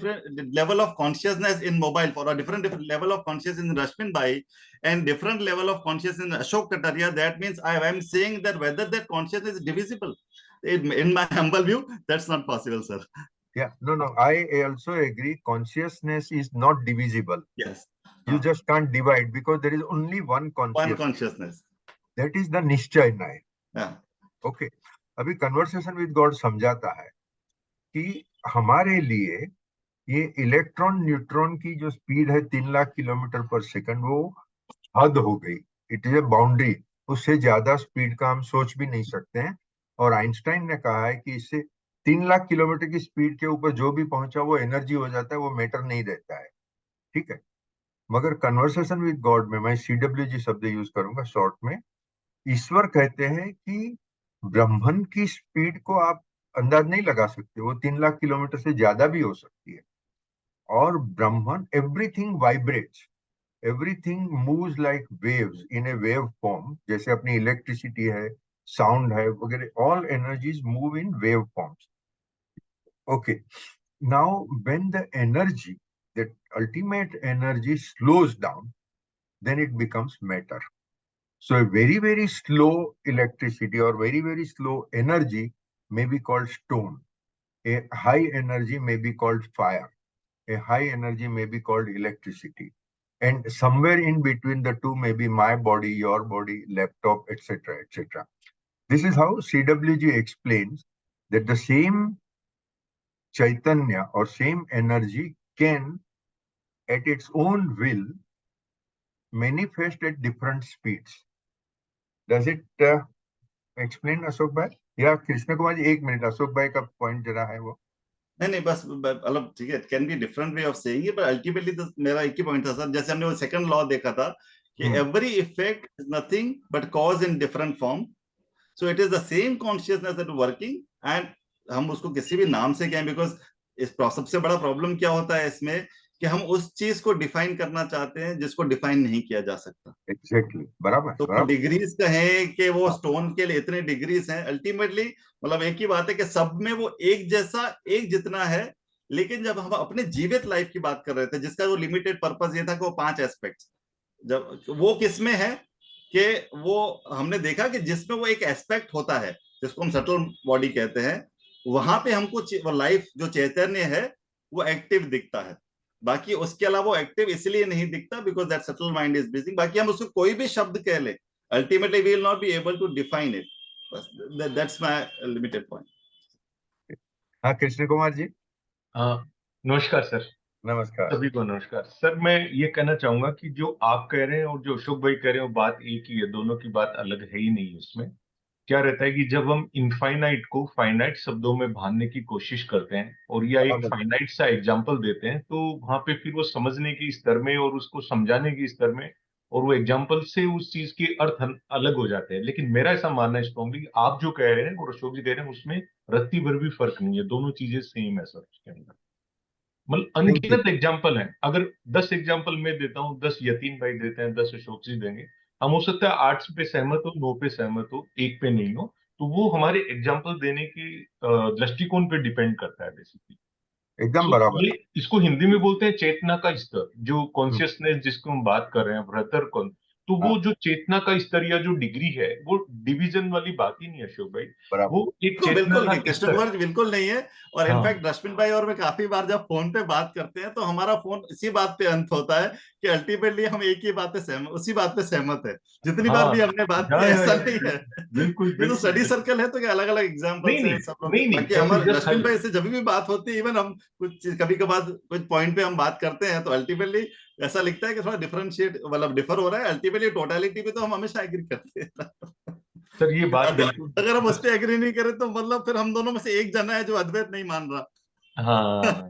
level of consciousness in mobile, for a different level of consciousness in Rashmin Bhai and different level of consciousness in Ashok Kataria, that means I am saying that whether that consciousness is divisible. In my humble view, that's not possible, sir. Yeah, no, I also agree. Consciousness is not divisible. Yes. You just can't divide because there is only one One consciousness. consciousness. That is the निश्चय न्याय. Yeah. Okay, अभी conversation with God समझाता है कि हमारे लिए ये electron neutron की जो स्पीड है 3 लाख किलोमीटर पर सेकंड, वो हद हो गई। It is a boundary. उससे ज्यादा स्पीड का हम सोच भी नहीं सकते हैं। और आइंस्टाइन ने कहा है कि इससे 3 लाख किलोमीटर की स्पीड के ऊपर जो भी पहुंचा वो एनर्जी हो जाता है, वो मैटर नहीं रहता है। ठीक है। मगर कन्वर्सेशन विद गॉड में मैं CWG शब्द यूज करूंगा शॉर्ट में, ईश्वर कहते हैं कि ब्रह्मन की स्पीड को आप अंदाज नहीं लगा सकते, वो 3 लाख किलोमीटर से ज्यादा भी हो सकती है। और Brahman, everything vibrates, everything moves like waves in a wave form, जैसे अपनी इलेक्ट्रिसिटी है, साउंड है वगैरह, all energies move in wave forms. Okay, now when the energy, that ultimate energy slows down, then it becomes matter. So a very, very slow electricity or very, very slow energy may be called stone. A high energy may be called fire. A high energy may be called electricity. And somewhere in between the two may be my body, your body, laptop, etc., etc. This is how CWG explains that the same Chaitanya or same energy can, at its own will, manifest at different speeds. Does it explain, Ashok भाई? या कृष्ण कुमार जी, 1 minute, Ashok भाई का point जरा है वो। नहीं बस मतलब ठीक है, it can be different way of saying it, but ultimately मेरा एक ही पॉइंट था सर, जैसे हमने वो सेकंड लॉ देखा था कि every effect is nothing but cause in different form, so it is the same consciousness that working, and हम उसको किसी भी नाम से कहें, बिकॉज इस सबसे बड़ा प्रॉब्लम क्या होता है इसमें कि हम उस चीज को डिफाइन करना चाहते हैं जिसको डिफाइन नहीं किया जा सकता। एग्जैक्टली, बराबर तो बराबर। डिग्रीज कहें कि वो स्टोन के लिए इतने डिग्रीज हैं, अल्टीमेटली मतलब एक ही बात है कि सब में वो एक जैसा, एक जितना है। लेकिन जब हम अपने जीवित लाइफ की बात कर रहे थे, जिसका वो लिमिटेड पर्पस ये था कि वो 5 एस्पेक्ट्स, जब वो किसमें है कि वो हमने देखा कि जिसमें वो एक एस्पेक्ट होता है जिसको हम सटल बॉडी कहते हैं, वहां पे हमको वो लाइफ जो चैतन्य है वो एक्टिव दिखता है। बाकी उसके अलावा वो एक्टिव इसलिए नहीं दिखता because that subtle mind is busy. बाकी हम उसको कोई भी शब्द कह ले, ultimately we will not be able to define it. बस दैट्स माय लिमिटेड पॉइंट। हाँ, कृष्ण कुमार जी। नमस्कार सर। नमस्कार। सभी को नमस्कार सर। मैं ये कहना चाहूंगा कि जो आप कह रहे हैं और जो अशोक भाई कह रहे हैं वो बात एक ही है, दोनों की बात अलग है ही नहीं। उसमें क्या रहता है कि जब हम इनफाइनाइट को फाइनाइट शब्दों में बांधने की कोशिश करते हैं और या एक फाइनाइट सा एग्जाम्पल देते हैं, तो वहां पे फिर वो समझने की स्तर में और उसको समझाने की स्तर में और वो एग्जाम्पल से उस चीज के अर्थ अलग हो जाते हैं। लेकिन मेरा ऐसा मानना है स्ट्रॉन्गली, आप जो कह रहे हैं और अशोक जी कह रहे हैं उसमें रत्ती भर भी फर्क नहीं है, दोनों चीजें सेम है सर उसके अंदर। मतलब अनगिनत एग्जाम्पल है, अगर 10 एग्जाम्पल मैं देता हूँ, 10 यतीन भाई देते हैं, 10 अशोक जी देंगे, हम हो सकता है 8 पे सहमत हो, 9 पे सहमत हो, 1 पे नहीं हो, तो वो हमारे एग्जाम्पल देने के दृष्टिकोण पे डिपेंड करता है बेसिकली। एकदम तो बराबर। ये इसको हिंदी में बोलते हैं चेतना का स्तर, जो कॉन्शियसनेस जिसको हम बात कर रहे हैं ब्रदर कौन, तो वो जो चेतना का स्तर या जो डिग्री है वो डिवीजन वाली बात ही नहीं है अशोक भाई, बराबर। वो एक चेतना बिल्कुल का नहीं, कृष्ण स्तर कुमार जी बिल्कुल नहीं है। और हाँ। इनफैक्ट रश्मिन भाई और मैं काफी बार जब फोन पे बात करते हैं तो हमारा फोन इसी बात पे अंत होता है कि अल्टीमेटली हम एक ही बात पे सहमत, उसी बात पे सहमत है। जितनी बार भी हमने बात की, ऐसा नहीं है। बिल्कुल ये तो स्टडी सर्कल है, तो क्या अलग अलग नहीं एग्जाम्पल्स नहीं हैं सब लोग। नहीं नहीं, बाकी ऐसे हमारे जस्ट रश्मिन भाई से जब भी बात होती है, इवन हम कुछ कभी कभार कुछ पॉइंट पे हम बात करते हैं तो अल्टीमेटली ऐसा लिखता है कि थोड़ा डिफरेंशिएट मतलब डिफर हो रहा है। अल्टीमेटली टोटलिटी पे तो हम हमेशा एग्री करते हैं। सर ये बात अगर बिल्कुल अगर हम उस पर एग्री नहीं करें तो मतलब फिर हम दोनों में से एक जना है जो अद्वैत नहीं मान रहा। हाँ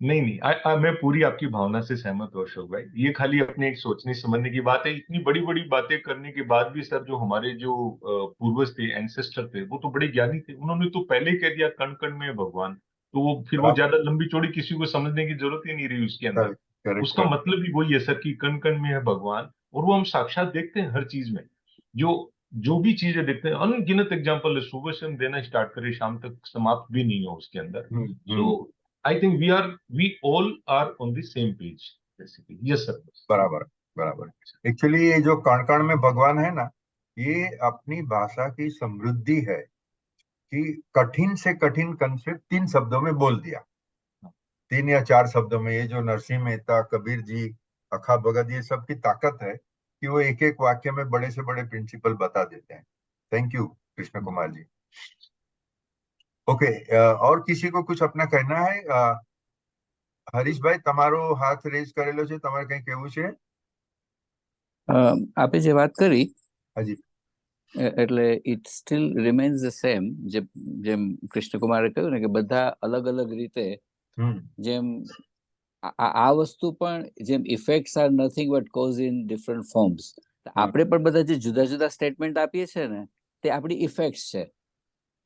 नहीं नहीं मैं पूरी आपकी भावना से सहमत हूँ अशोक भाई। ये खाली अपने एक सोचने समझने की बात है। इतनी बड़ी बड़ी बातें करने के बाद भी सर जो हमारे जो पूर्वज थे, एंसेस्टर थे, वो तो बड़े ज्ञानी थे, उन्होंने तो पहले ही कह दिया कण कण में है भगवान। तो वो फिर वो ज्यादा लंबी चौड़ी किसी को समझने की जरूरत ही नहीं रही उसके अंदर। उसका मतलब ही वही है सर कि कण कण में है भगवान, और वो हम साक्षात देखते हैं हर चीज में। जो जो भी चीजें देखते हैं, अनगिनत एग्जाम्पल है, सुबह से हम देना स्टार्ट करें शाम तक समाप्त भी नहीं हो उसके अंदर। सो I think we all are on the same page basically. Yes sir. बराबर बराबर। एक्चुअली ये जो कण कण में भगवान है ना, ये अपनी भाषा की समृद्धि है कि कठिन से कठिन कंसेप्ट 3 शब्दों में बोल दिया, 3 या 4 शब्दों में। ये जो नरसिंह मेहता, कबीर जी, अखा भगत, ये सब की ताकत है कि वो एक एक वाक्य में बड़े से बड़े प्रिंसिपल बता देते हैं। Thank you Krishna Kumar ji. Okay, और किसी को कुछ अपना कहना है? હરીશ ભાઈ, તમારો હાથ રેઝ કરેલો છે, તમારે કઈ કહેવું છે? આપે જે વાત કરી હાજી, એટલે it still remains the same, જેમ કૃષ્ણકુમારે કહ્યું ને કે બધા અલગ અલગ રીતે જેમ આ વસ્તુ પણ જેમ effects are nothing but cause in different forms, આપણે પણ બધા જે જુદા જુદા સ્ટેટમેન્ટ આપીએ છીએ ને તે આપણી ઇફેક્ટ્સ છે,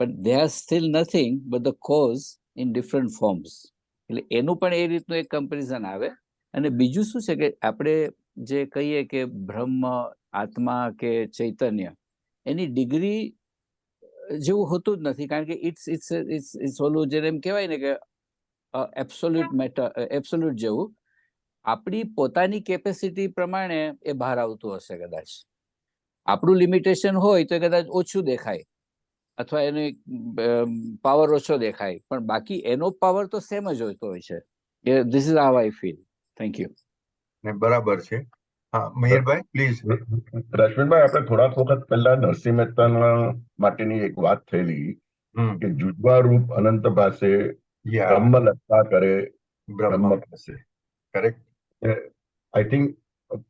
but they are still nothing but the cause in different forms. એટલે એનું પણ એ રીતનું એક કમ્પેરિઝન આવે. અને બીજું શું છે કે આપણે જે કહીએ કે બ્રહ્મ, આત્મા કે ચૈતન્ય, એની ડિગ્રી જેવું હોતું જ નથી, કારણ કે ઇટ્સ ઓલું જેને એમ કહેવાય ને કે એબ્સોલ્યુટ મેટર, એબ્સોલ્યુટ જેવું આપણી પોતાની કેપેસિટી પ્રમાણે એ બહાર આવતું હશે. કદાચ આપણું લિમિટેશન હોય તો કદાચ ઓછું દેખાય અથવા એનો પાવર ઓછો દેખાય, પણ બાકી એનો પાવર તો સેમ જ હોતો હોય છે. This is how I feel. Thank you. બરાબર છે. હા, મહિરભાઈ પ્લીઝ. રશ્મિનભાઈ, આપણે થોડાક વખત પહેલા નરસિંહ મહેતાના માટેની એક વાત થયેલી કે જુજવા રૂપ અનંત પાસે બ્રહ્મ લગતા કરે બ્રહ્મ પાસે. કરેક્ટ. આઈ થિંક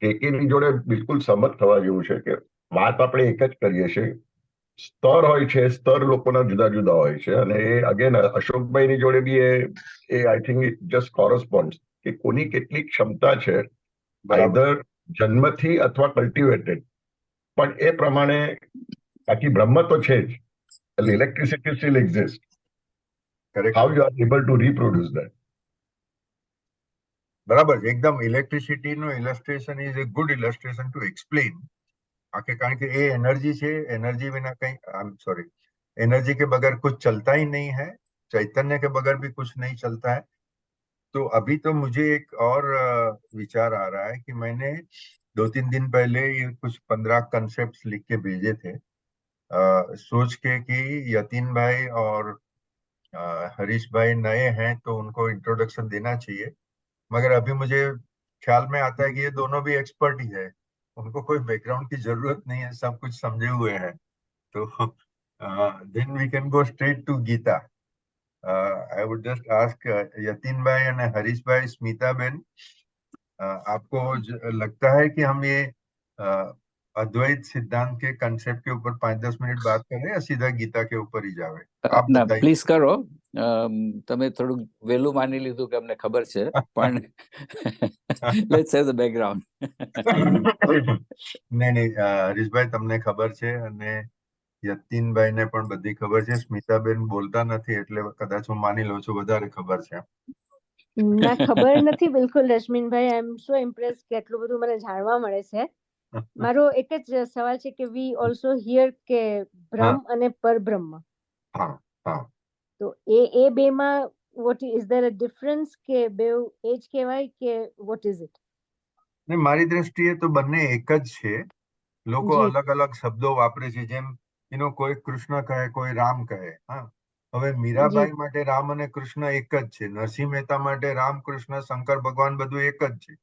કેકેની જોડે બિલકુલ સમજ થવા જેવું છે કે વાત આપણે એક જ કરીએ છીએ. સ્તર હોય છે, સ્તર લોકોના જુદા જુદા હોય છે, અને એ અગેન અશોકભાઈની જોડે બી એ I think it just correspond કે કોની કેટલી ક્ષમતા છે, આઈધર જન્મથી અથવા કલ્ટિવેટેડ, પણ એ પ્રમાણે બાકી બ્રહ્મ તો છે જ, એટલે electricity still exist. How you are able to reproduce that. બરાબર છે એકદમ. ઇલેક્ટ્રિસિટીનું illustration is a good illustration to explain. કારણ કે એ एनर्जी છે, एनर्जी बिना कहीं, आई एम सॉरी, एनर्जी के बगैर कुछ चलता ही नहीं है, चैतन्य के बगैर भी कुछ नहीं चलता है. तो अभी तो मुझे एक और विचार आ रहा है कि मैंने 2-3 दिन पहले ये कुछ 15 कंसेप्ट लिख के भेजे थे, सोच के कि यतीन भाई और हरीश भाई नए हैं तो उनको इंट्रोडक्शन देना चाहिए, मगर अभी मुझे ख्याल में आता है कि ये दोनों भी एक्सपर्ट ही है, उनको कोई बैकग्राउंड की जरूरत नहीं है, सब कुछ समझे हुए हैं. तो then we can go straight to Gita. I would just ask Yatin bhai and Harish भाई, स्मिता बेन, आपको लगता है कि हम ये अद्वैत सिद्धांत के कंसेप्ट के ऊपर 5-10 मिनट बात करें या सीधा गीता के ऊपर ही जावे? आप बताइए. પ્લીઝ કરો. તમે થોડું વહેલું માની લીધું કે અમને ખબર છે, પણ લેટ્સ હેવ ધ બેકગ્રાઉન્ડ. નહીં, હરીશભાઈ તમને ખબર છે અને યતીનભાઈ ને પણ બધી ખબર છે. સ્મિતાબેન બોલતા નથી એટલે કદાચ હું માની લઉં છું વધારે ખબર છે. ના, ખબર નથી બિલકુલ રશ્મિનભાઈ. આઈ એમ સો ઇમ્પ્રેસ કે આટલું બધું મને જાણવા મળે છે. મારો એક જ સવાલ છે કે વી ઓલ્સો હિયર કે બ્રહ્મ અને પરબ્રહ્મ, તો એ બેમાં what is there a difference કે બેવ એ જ કહેવાય કે વોટ ઇઝ ઇટ? ને મારી દ્રષ્ટિએ તો બંને એક જ છે. લોકો અલગ અલગ શબ્દો વાપરે છે, જેમ કોઈ કૃષ્ણ કહે, કોઈ રામ કહે. હા, હવે મીરાબાઈ માટે રામ અને કૃષ્ણ એક જ છે, નરસિંહ મહેતા માટે રામ, કૃષ્ણ, શંકર ભગવાન બધું એક જ છે,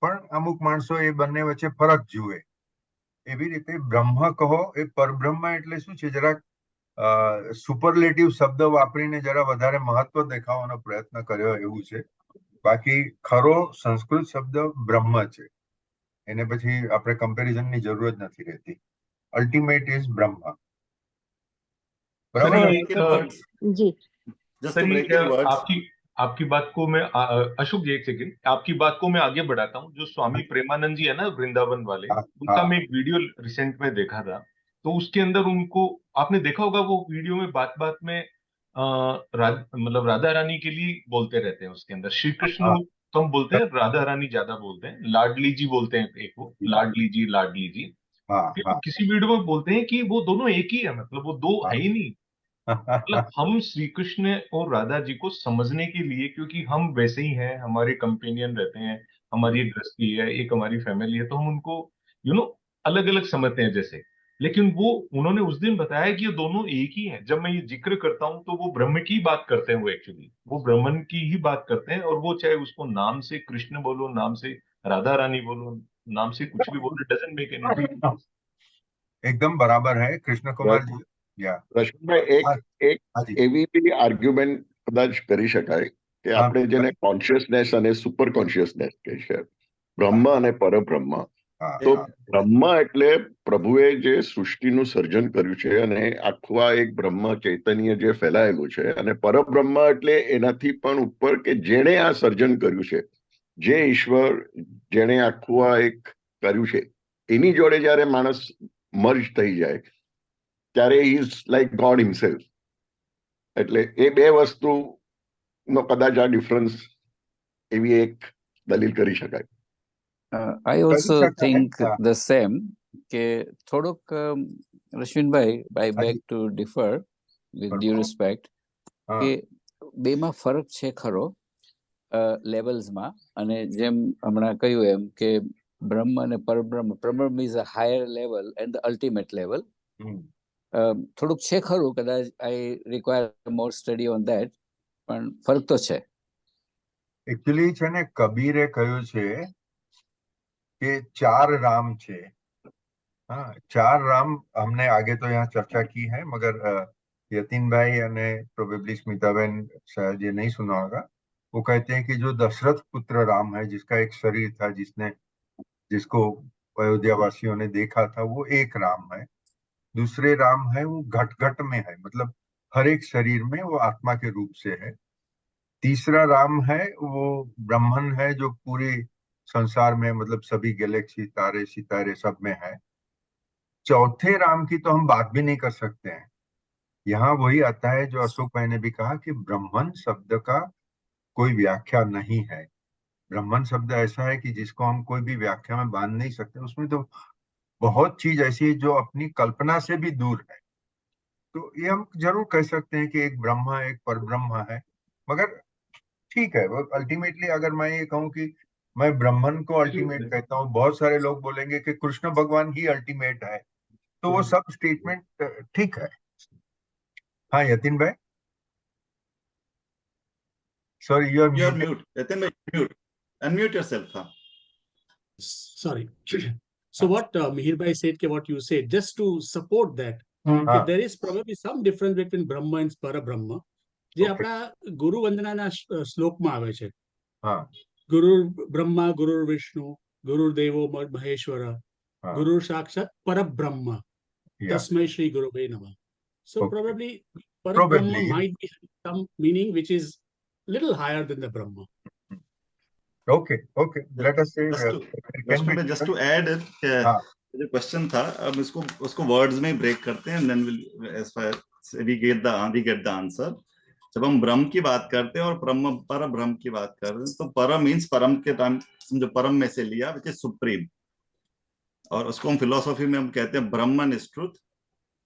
પણ અમુક માણસો એ બંને વચ્ચે ફરક જુએ. એવી રીતે બ્રહ્મ કહો એ પરબ્રહ્મ એટલે શું છે, જરાક સુપરલેટિવ શબ્દ વાપરીને જરા વધારે મહત્વ દેખાવાનો પ્રયત્ન કર્યો એવું છે. બાકી ખરો સંસ્કૃત શબ્દ બ્રહ્મ છે, એને પછી આપણે કમ્પેરિઝનની જરૂર જ નથી રહેતી. અલ્ટિમેટ ઇઝ બ્રહ્મ. बराबर. जी, आपकी बात को मैं अशोक जी एक सेकंड, आपकी बात को मैं आगे बढ़ाता हूँ. जो स्वामी प्रेमानंद जी है ना वृंदावन वाले, उनका मैं एक वीडियो रिसेंट में देखा था. तो उसके अंदर उनको आपने देखा होगा, वो वीडियो में बात बात में मतलब राधा रानी के लिए बोलते रहते हैं. उसके अंदर श्री कृष्ण कम बोलते हैं, राधा रानी ज्यादा बोलते हैं. लाडली जी बोलते हैं, एक वो लाडली जी, लाडली जी. किसी वीडियो में बोलते हैं कि वो दोनों एक ही है, मतलब वो दो है ही नहीं. मतलब हम श्री कृष्ण और राधा जी को समझने के लिए, क्योंकि हम वैसे ही हैं, हमारे कंपेनियन रहते हैं, हमारी एक गृहस्थी है, एक हमारी फैमिली है, तो हम उनको अलग अलग समझते हैं जैसे. लेकिन वो उन्होंने उस दिन बताया कि ये दोनों एक ही हैं. जब मैं ये जिक्र करता हूं तो वो ब्रह्म की बात करते हैं, वो एक्चुअली वो ब्रह्मन की ही बात करते हैं. और वो चाहे उसको नाम से कृष्ण बोलो, नाम से राधा रानी बोलो, नाम से कुछ भी बोलो, डजंट मेक एनी डिफरेंस. एकदम बराबर है कृष्ण कुमार जी. રશ્મિભાઈ, એક એવી બી આર્ગ્યુમેન્ટ કદાચ કરી શકાય કે આપણે જેને કોન્શિયસનેસ અને સુપર કોન્શિયસનેસ કહે છે, બ્રહ્મ અને પરબ્રહ્મ. તો બ્રહ્મ એટલે પ્રભુએ જે સૃષ્ટિનું સર્જન કર્યું છે અને આખું આ એક બ્રહ્મ ચૈતન્ય જે ફેલાયેલું છે, અને પરબ્રહ્મ એટલે એનાથી પણ ઉપર કે જેણે આ સર્જન કર્યું છે, જે ઈશ્વર જેણે આખું આ એક કર્યું છે, એની જોડે જ્યારે માણસ મર્જ થઈ જાય ત્યારે ઇઝ લાઈક ગોડ હિમસેલ્ફ. એટલે એ બે વસ્તુનો કદાચ આ ડિફરન્સ એવી એક દલીલ કરી શકાય. I also શકાય. think હા. the same કે થોડુંક રશ્વિનભાઈ I beg હાજી. to differ with due બરાબર. respect હા. કે બેમાં ફરક છે ખરો લેવલ્સમાં, અને જેમ હમણાં કહ્યું એમ કે બ્રહ્મ અને પરબ્રહ્મ, પરબ્રહ્મ is a higher level and the ultimate level. Hmm. થોડુંક છે ખરું, કદાચ I require more study on that, પણ ફરક તો છે. એકચ્યુઅલી છે ને કબીરે કહ્યું છે કે 4 राम છે. हाँ 4 राम हमने आगे तो यहाँ चर्चा की है, मगर यतीन भाई અને प्रोबेबली स्मिताबेन शायद ये नहीं सुना होगा. वो कहते हैं कि जो दशरथ पुत्र राम है, जिसका एक शरीर था, जिसको अयोध्या वासियों ने देखा था, वो एक राम है. दूसरे राम है वो घट घट में है, मतलब हर एक शरीर में वो आत्मा के रूप से है. तीसरा राम है वो ब्रह्मन है, जो पूरे संसार में, मतलब सभी गैलेक्सी, तारे सितारे सब में है. चौथे राम की तो हम बात भी नहीं कर सकते हैं. यहाँ वही आता है जो अशोक भाई ने भी कहा कि ब्रह्मन शब्द का कोई व्याख्या नहीं है. ब्रह्मन शब्द ऐसा है कि जिसको हम कोई भी व्याख्या में बांध नहीं सकते. उसमें तो बहुत चीज ऐसी है जो अपनी कल्पना से भी दूर है. तो ये हम जरूर कह सकते हैं कि एक ब्रह्म है, एक परब्रह्म है. मगर ठीक है, वो अल्टीमेटली अगर मैं ये कहूँ कि मैं ब्रह्मन को अल्टीमेट कहता हूँ, बहुत सारे लोग बोलेंगे कि कृष्ण भगवान ही अल्टीमेट है. तो वो सब स्टेटमेंट ठीक है. हाँ Yatin bhai, sorry you You are are mute. Yatin bhai, mute. Unmute yourself. हाँ. Sorry. So what Mihir Bhai said, what you said, just to support that, हाँ. there is probably some difference between Brahma and Parabrahma. જે Okay. આપણા ગુરુ વંદનાના શ્લોકમાં આવે છે. हाँ. ગુરુ બ્રહ્મા ગુરુ વિષ્ણુ ગુરુ દેવો મહેશ્વર हाँ. ગુરુ સાક્ષાત પરબ્રહ્મ Yeah. તસ્मै શ્રી ગુરુવે નમઃ. So Okay. probably Probably, Parabrahma yeah. might be some meaning which is little higher than the Brahma. Okay, okay. Let us say it can be just to add it, हाँ. जो क्वेश्चन था, अब इसको उसको words में break करते हैं, then will as far we get the answer. जब हम ब्रह्म की बात करते हैं और पर ब्रह्म की बात कर रहे हैं, तो परम मीन्स परम के टाइम जो परम में से लिया, विच इज सुप्रीम, और उसको हम फिलोसॉफी में हम कहते हैं ब्रह्मन इज ट्रूथ,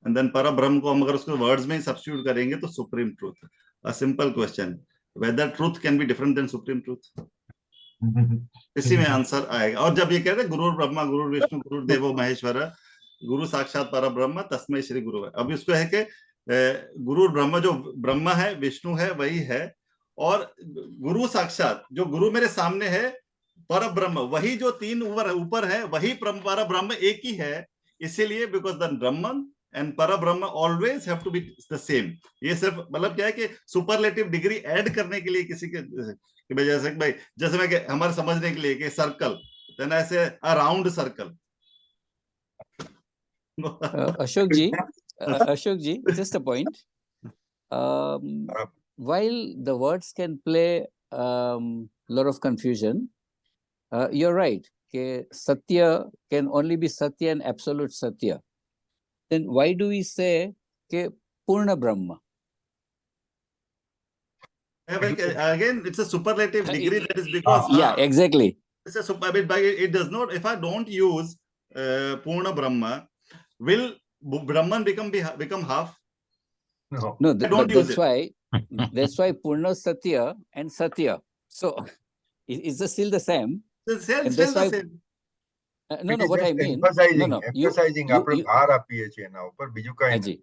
एंड देन पर ब्रह्म को हम अगर उसको वर्ड्स में ही सब्स्टिट्यूट करेंगे तो supreme truth. A simple question, whether truth can be different than supreme truth. इसी में आंसर आएगा. और जब ये कहते हैं गुरु ब्रह्मा गुरु विष्णु गुरु देवो महेश्वर गुरु साक्षात पर ब्रह्म तस्मै श्री गुरु है, अब इसको है कि गुरु ब्रह्म, जो ब्रह्मा है विष्णु है वही है, और गुरु साक्षात जो गुरु मेरे सामने है, पर ब्रह्म वही जो 3 ऊपर है, वही पर ब्रह्म एक ही है. इसीलिए because the Brahman and Para Brahman always have to be the same. ये सिर्फ मतलब क्या है कि सुपरलेटिव डिग्री ऐड करने के लिए किसी के वजह से, भाई जैसे मैं हमारे समझने के लिए कि सर्कल, देन ऐसे अ round circle. Ashok ji, just a point. While the words can play lot of confusion, you're right. Okay, Satya can only be Satya and absolute Satya. Then why do we say ke Purna Brahma? Again, it's a superlative degree. That is because yeah, exactly. It's a super. It does not. If I don't use Purna Brahma, will Brahman become half? No. No, don't but use that's why Purna Satya and Satya. So is this still the same? It's still And the that's why- same. No, It is what I just mean. emphasizing, No, emphasizing આપણે ભાર આપીએ છીએ એના ઉપર, બીજું કઈ નહીં. જી.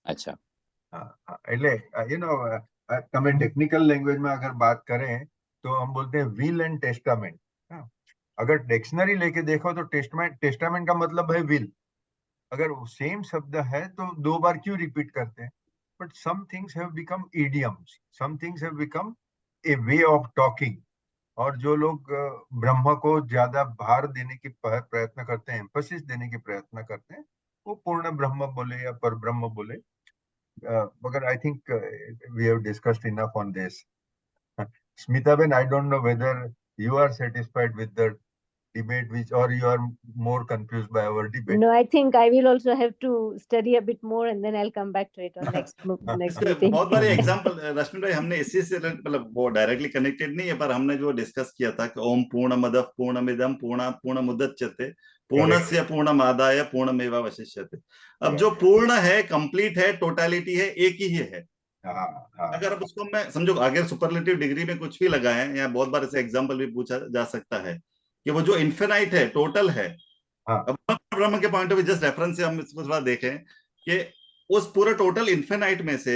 अच्छा. એટલે you know તમે ટેકનિકલ લેંગ્વેજમાં अगर बात करें तो हम बोलते हैं विल एंड टेस्टामेंट. अगर डिक्शनरी लेके देखो तो टेस्टामेंट का मतलब है विल. अगर सेम शब्द है तो 2 बार क्यों रिपीट करते हैं? But some things have become idioms, some things have become a way of talking. और जो लोग ब्रह्म को ज्यादा भार देने की प्रयत्न करते हैं, एम्फसिस देने की प्रयत्न करते हैं, वो पूर्ण ब्रह्म बोले या पर ब्रह्म बोले. मगर I think we have discussed enough on this. Smita Ben, I don't know whether you are satisfied with the debate which, or you are more confused by our debate? No, I think I will also have to study a bit more and then I'll come back to it on next meeting. बहुत बार example रश्मि भाई हमने इसी से मतलब वो directly connected नहीं है, पर हमने जो डिस्कस किया था कि ओम पूर्णमदः पूर्णमिदं पूर्णात् पूर्णमुदच्यते पूर्णस्य पूर्णमादाय पूर्णमेवावशिष्यते। अब जो पूर्ण है, कंप्लीट है, टोटलिटी है, एक ही है। अगर अब उसको मैं समझो आगे सुपरलेटिव डिग्री में कुछ भी लगाएं, या बहुत बार ऐसे एग्जांपल भी पूछा जा सकता है कि वो जो इन्फिनाइट है, टोटल है। अब ब्रह्म के point of view just reference से हम इसको थोड़ा देखें कि उस पूरे टोटल इन्फिनाइट में से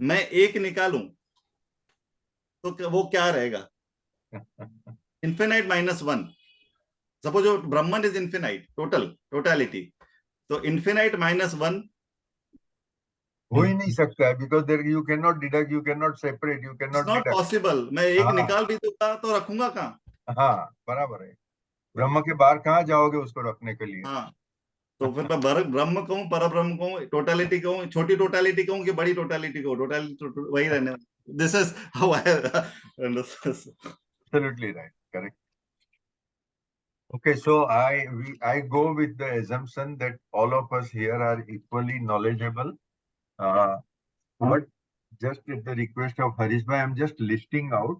मैं एक निकालूं तो वो क्या रहेगा? Infinite minus one. Suppose Brahman is infinite, totality, तो इन्फिनाइट माइनस वन हो ही नहीं सकता है, because there you can not deduct, you can not separate, you can not not deduct. Possible. मैं एक निकाल भी दूंगा तो रखूंगा कहाँ? हाँ, बराबर है। ब्रह्म के बाहर कहाँ जाओगे उसको रखने के लिए? हाँ, तो फिर मैं ब्रह्म कहूँ, पर ब्रह्म कहूँ, टोटलिटी कहूँ, छोटी टोटलिटी कहूँ कि बड़ी टोटलिटी कहूँ, टोटलिटी वही रहने। This is how I understand. Absolutely right, correct. Okay, so I go with the assumption that all of us here are equally knowledgeable. But just at the request of Harish bhai, I'm just listing out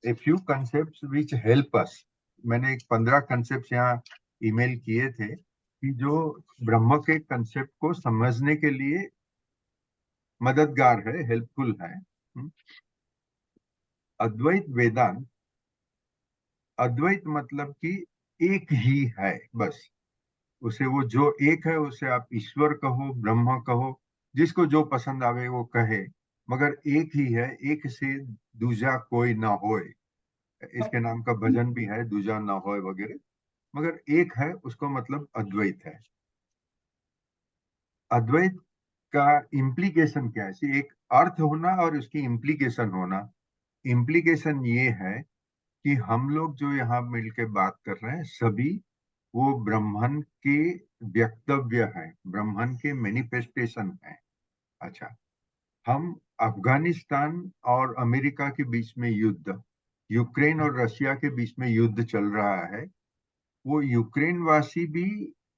a few concepts which help us. मैंने 15 concepts यहाँ email किए थे कि जो ब्रह्म के concept को समझने के लिए मददगार है, हेल्पफुल है। अद्वैत वेदांत, अद्वैत मतलब कि एक ही है, बस। उसे वो जो एक है उसे आप ईश्वर कहो, ब्रह्म कहो, जिसको जो पसंद आवे वो कहे, मगर एक ही है, एक से दूजा कोई ना होए। इसके नाम का भजन भी है, दूजा ना होए वगैरह, मगर एक है, उसको मतलब अद्वैत है। अद्वैत का इम्प्लीकेशन क्या है? एक अर्थ होना और उसकी इम्प्लीकेशन होना। इम्प्लीकेशन ये है कि हम लोग जो यहाँ मिलके बात कर रहे हैं सभी वो ब्रह्मन के व्यक्तव्य हैं, ब्रह्मन के मैनिफेस्टेशन हैं। अच्छा, हम अफगानिस्तान और अमेरिका के बीच में युद्ध, यूक्रेन और रशिया के बीच में युद्ध चल रहा है, वो यूक्रेन वासी भी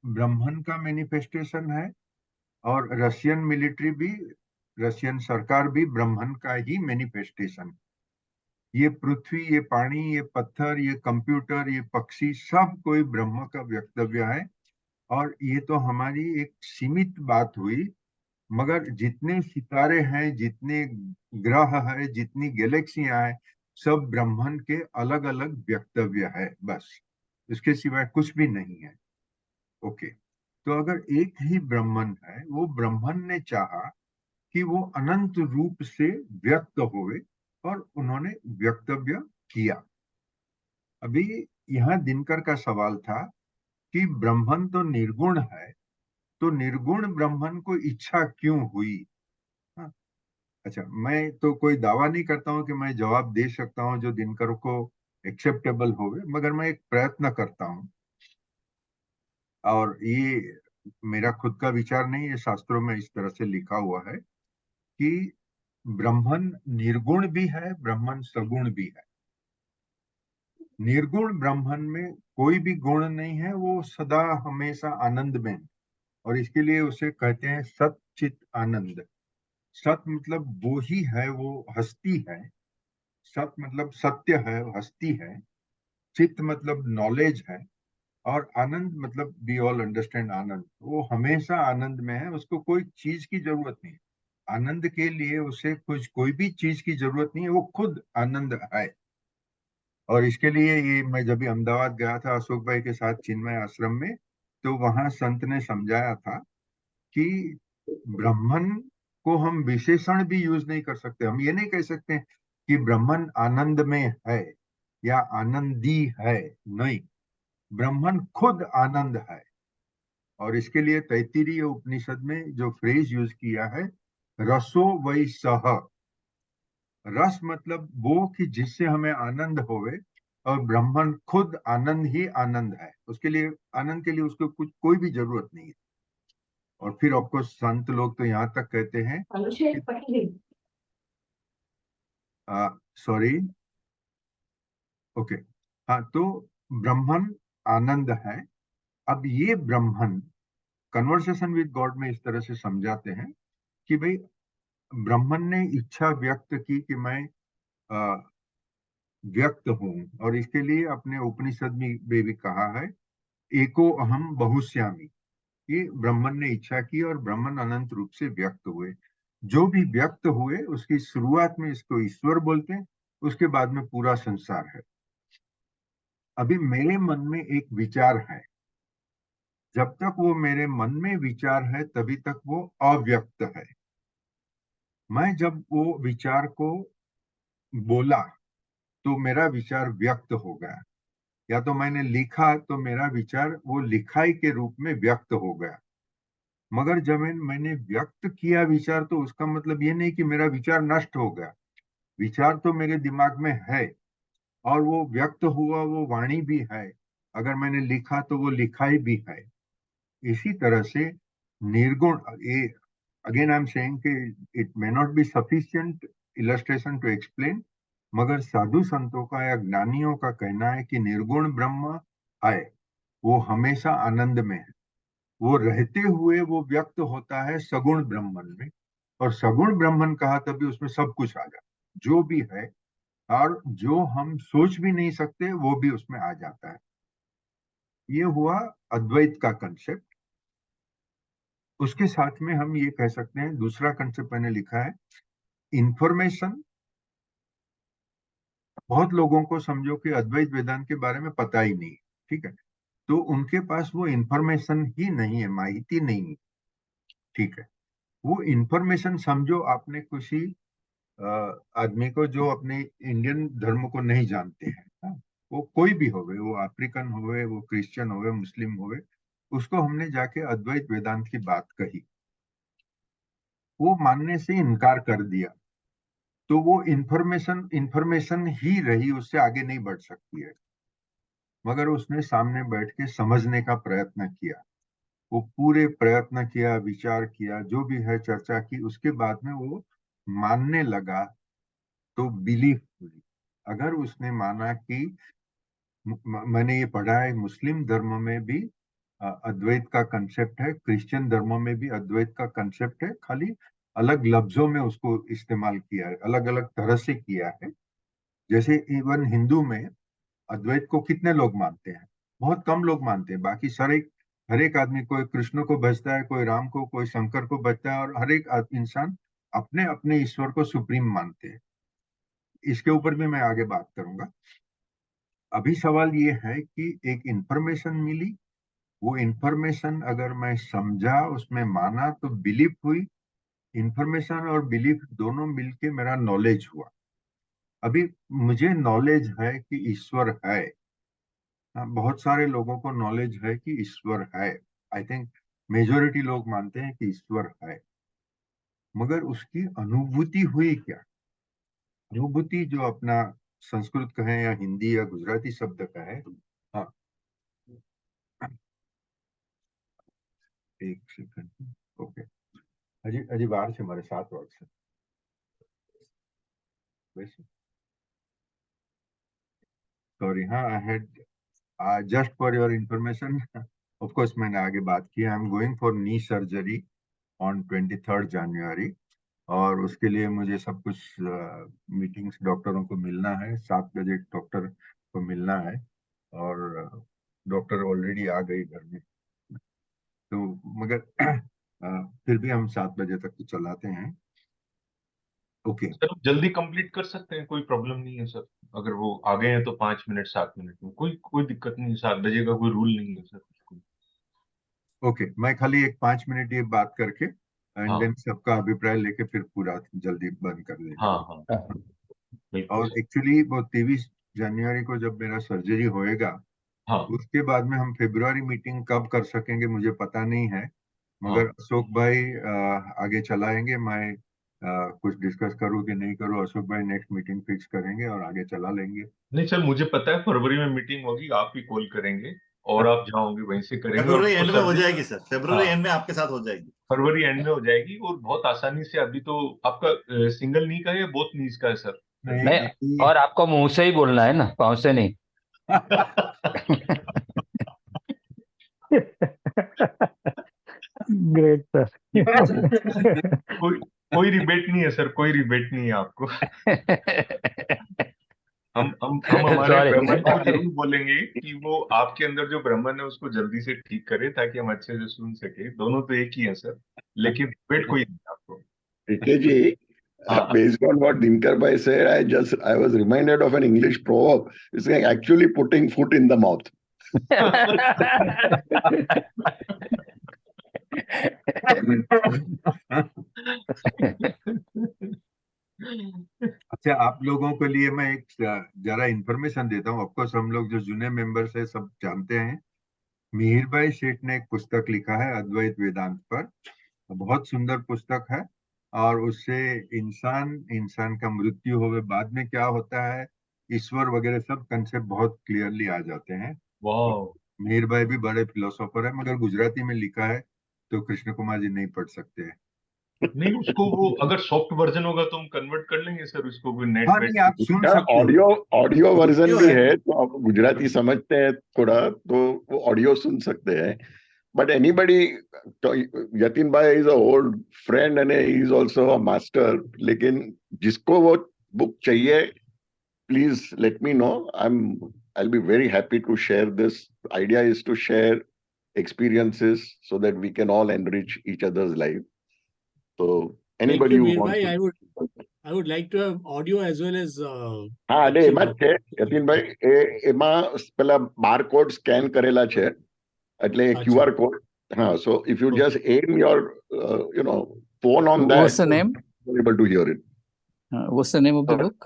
ब्रह्मन का मैनिफेस्टेशन है और रशियन मिलिट्री भी, रशियन सरकार भी ब्रह्मन का ही मैनिफेस्टेशन। ये पृथ्वी, ये पानी, ये पत्थर, ये कंप्यूटर, ये पक्षी, सब कोई ब्रह्म का व्यक्तव्य है। और ये तो हमारी एक सीमित बात हुई, मगर जितने सितारे हैं, जितने ग्रह है, जितनी गैलेक्सियां हैं, सब ब्रह्मन के अलग अलग व्यक्तव्य है, बस। इसके सिवाय कुछ भी नहीं है। ओके, तो अगर एक ही ब्रह्मन है, वो ब्रह्मन ने चाहा कि वो अनंत रूप से व्यक्त होवे और उन्होंने व्यक्तव्य किया। अभी यहाँ दिनकर का सवाल था कि ब्रह्मन तो निर्गुण है, तो निर्गुण ब्रह्मन को इच्छा क्यों हुई? हाँ, अच्छा, मैं तो कोई दावा नहीं करता हूं कि मैं जवाब दे सकता हूं जो दिनकर को एक्सेप्टेबल होवे, मगर मैं एक प्रयत्न करता हूं। और ये मेरा खुद का विचार नहीं, ये शास्त्रों में इस तरह से लिखा हुआ है कि ब्रह्मन निर्गुण भी है, ब्रह्मन सगुण भी है। निर्गुण ब्रह्मन में कोई भी गुण नहीं है, वो सदा हमेशा आनंद में, और इसके लिए उसे कहते हैं सत चित आनंद। सत मतलब वो ही है, वो हस्ती है। सत मतलब सत्य है, हस्ती है। चित्त मतलब नॉलेज है, और आनंद मतलब वी ऑल अंडरस्टैंड आनंद। वो हमेशा आनंद में है, उसको कोई चीज की जरूरत नहीं। आनंद के लिए उसे कुछ कोई भी चीज की जरूरत नहीं है, वो खुद आनंद है। और इसके लिए ये मैं जब भी अहमदाबाद गया था अशोक भाई के साथ चिन्मय आश्रम में, तो वहां संत ने समझाया था कि ब्रह्मन को हम विशेषण भी यूज नहीं कर सकते। हम ये नहीं कह सकते कि ब्रह्मन आनंद में है या आनंदी है, नहीं, ब्रह्मन खुद आनंद है। और इसके लिए तैत्तिरीय उपनिषद में जो फ्रेज यूज किया है, रसो वै सह। रस मतलब वो कि जिससे हमें आनंद होवे, और ब्रह्मन खुद आनंद ही आनंद है। उसके लिए, आनंद के लिए उसको कुछ कोई भी जरूरत नहीं है। और फिर आपको संत लोग तो यहाँ तक कहते हैं, सॉरी, ओके, हाँ, तो ब्रह्मन आनंद है। अब ये ब्रह्मन कन्वर्सेशन विद गॉड में इस तरह से समझाते हैं कि भाई ब्रह्मन ने इच्छा व्यक्त की कि मैं व्यक्त हूं, और इसके लिए अपने उपनिषद में भी कहा है एको अहम बहुश्यामी। ये ब्रह्मन ने इच्छा की और ब्रह्मन अनंत रूप से व्यक्त हुए। जो भी व्यक्त हुए उसकी शुरुआत में इसको ईश्वर बोलते हैं, उसके बाद में पूरा संसार है। अभी मेरे मन में एक विचार है, जब तक वो मेरे मन में विचार है तभी तक वो अव्यक्त है। मैं जब वो विचार को बोला तो मेरा विचार व्यक्त हो गया, या तो मैंने लिखा तो मेरा विचार वो लिखाई के रूप में व्यक्त हो गया। मगर जब मैंने व्यक्त किया विचार, तो उसका मतलब ये नहीं कि मेरा विचार नष्ट हो गया। विचार तो मेरे दिमाग में है, और वो व्यक्त हुआ वो वाणी भी है। अगर मैंने लिखा तो वो लिखाई भी है। इसी तरह से निर्गुण, ये अगेन आई एम सेइंग कि it may not be sufficient illustration to explain, मगर साधु संतों का या ज्ञानियों का कहना है कि निर्गुण ब्रह्म है, वो हमेशा आनंद में है। वो रहते हुए वो व्यक्त होता है सगुण ब्रह्मन में, और सगुण ब्रह्मन कहा तभी उसमें सब कुछ आ जाता है, जो भी है, और जो हम सोच भी नहीं सकते वो भी उसमें आ जाता है। ये हुआ अद्वैत का कंसेप्ट। उसके साथ में हम ये कह सकते हैं, दूसरा कंसेप्ट मैंने लिखा है इंफॉर्मेशन। बहुत लोगों को समझो कि अद्वैत वेदांत के बारे में पता ही नहीं, ठीक है, तो उनके पास वो इंफॉर्मेशन ही नहीं है, माहिती नहीं है, ठीक है। वो इंफॉर्मेशन समझो आपने किसी आदमी को जो अपने इंडियन धर्म को नहीं जानते हैं, हाँ, वो कोई भी होवे, वो अफ्रीकन होवे, वो क्रिश्चियन होवे, मुस्लिम होवे, उसको हमने जाके अद्वैत वेदांत की बात कही, वो मानने से इनकार कर दिया, तो वो इंफॉर्मेशन ही रही, उससे आगे नहीं बढ़ सकती है। मगर उसने सामने बैठ के समझने का प्रयत्न किया, वो पूरे प्रयत्न किया, विचार किया, जो भी है चर्चा की, उसके बाद में वो मानने लगा, तो बिलीफ हुई। अगर उसने माना कि मैंने ये पढ़ा है मुस्लिम धर्म में भी अद्वैत का कंसेप्ट है, क्रिश्चियन धर्म में भी अद्वैत का कंसेप्ट है, खाली अलग लफ्जों में उसको इस्तेमाल किया है, अलग अलग तरह से किया है। जैसे इवन हिंदू में अद्वैत को कितने लोग मानते हैं? बहुत कम लोग मानते हैं। बाकी हर एक आदमी, कोई कृष्ण को भजता है, कोई राम को, कोई शंकर को भजता है, और हर एक इंसान अपने अपने ईश्वर को सुप्रीम मानते हैं। इसके ऊपर भी मैं आगे बात करूंगा। अभी सवाल ये है कि एक इंफॉर्मेशन मिली, वो इंफॉर्मेशन अगर मैं समझा, उसमें माना, तो बिलीफ हुई। इंफॉर्मेशन और बिलीफ दोनों मिलके मेरा नॉलेज हुआ। अभी मुझे नॉलेज है कि ईश्वर है। बहुत सारे लोगों को नॉलेज है कि ईश्वर है। आई थिंक मेजोरिटी लोग मानते हैं कि ईश्वर है, मगर उसकी अनुभूति हुई क्या? अनुभूति जो अपना संस्कृत का है या हिंदी या गुजराती शब्द का है, हाँ, एक सेकंड, ओके, हजी हजी बाहर से हमारे साथ वर्ड से वैसे, सॉरी, हाँ, I had just for your information, of course मैंने आगे बात की, I am going for knee surgery on 23 जनवरी, और उसके लिए मुझे सब कुछ मीटिंग्स, डॉक्टरों को मिलना है, 7 बजे डॉक्टर को मिलना है, और डॉक्टर ऑलरेडी आ गई घर में, तो मगर फिर भी हम 7 बजे तक तो चलाते हैं। ओके, सर जल्दी कंप्लीट कर सकते हैं, कोई प्रॉब्लम नहीं है सर। अगर वो आ गए हैं तो 5 मिनट 7 मिनट में कोई कोई दिक्कत नहीं है। 7 बजे का कोई रूल नहीं है सर। ओके, मैं खाली एक 5 मिनट ये बात करके एंड हाँ देन सबका अभिप्राय लेके फिर पूरा जल्दी बंद कर हाँ देंगे। हाँ बिल्कुल और सर। एक्चुअली वो 23 जनवरी को जब मेरा सर्जरी होएगा, हाँ उसके बाद में हम फेब्रुआरी मीटिंग कब कर सकेंगे मुझे पता नहीं है, हाँ मगर अशोक भाई आगे चलाएंगे। मैं कुछ डिस्कस करूँ कि नहीं करूँ, अशोक भाई नेक्स्ट मीटिंग फिक्स करेंगे और आगे चला लेंगे। नहीं सर, मुझे पता है फरवरी में मीटिंग होगी, आप ही कॉल करेंगे और आप जहाँ होंगे वहीं से करेंगे। और फेब्रुवरी एंड में हो सर्जरी, जाएगी सर, फेब्रुवरी हाँ एंड में आपके साथ हो जाएगी। फरवरी एंड में हो जाएगी और बहुत आसानी से। अभी तो आपका सिंगल नी का है या बोथ नीज का है सर? नहीं, नहीं, अभी और आपको मुंह से ही बोलना है ना, पाँव से नहीं। Great sir. कोई रिबेट नहीं है सर, कोई रिबेट नहीं है आपको। हम हमारे Sorry. ब्राह्मण को जरूर बोलेंगे कि वो आपके अंदर जो ब्राह्मण है उसको जल्दी से ठीक करे, ताकि हम अच्छे से सुन सके। दोनों तो एक ही है सर, लेकिन रिबेट कोई नहीं है आपको। PK ji, based on what Dinkar bhai said, I was reminded of an English proverb. It's like actually putting foot in the mouth. अच्छा, आप लोगों के लिए मैं एक जरा इंफॉर्मेशन देता हूँ। ऑफकोर्स हम लोग जो जूने मेंबर्स है सब जानते हैं, मिहिर भाई सेठ ने एक पुस्तक लिखा है अद्वैत वेदांत पर। बहुत सुंदर पुस्तक है, और उससे इंसान का मृत्यु होवे बाद में क्या होता है, ईश्वर वगैरह सब कंसेप्ट बहुत क्लियरली आ जाते हैं। वाह, मिहिर भाई भी बड़े फिलोसोफर है, मगर गुजराती में लिखा है तो कृष्ण कुमार जी नहीं पढ़ सकते हैं। नहीं उसको वो अगर सॉफ्ट वर्जन होगा तो हम कन्वर्ट कर लेंगे सर उसको, कोई नेट हाँ वेट। नहीं, आप सुन सकते हो। ऑडियो वर्जन Audio भी है। है, तो आप गुजराती समझते हैं थोड़ा तो वो ऑडियो सुन सकते हैं। बट एनीबडी, यतिन भाई is a old friend and he is also a master, लेकिन जिसको वो बुक चाहिए please let me know. I'll be very happy to share this. The idea is to share experiences so that we can all enrich each other's life. So Thank anybody you, who Mir wants bhai. to... I would like to have audio as well as હા, એટલે lecture એમાં જ book. છે યતિનભાઈ, એમાં પેલા barcode scan કરેલા છે, એટલે અચ્છા. QR code. હા, so if you Okay. just aim your phone on that, What's the name? you're able to hear it. What's the name of the book?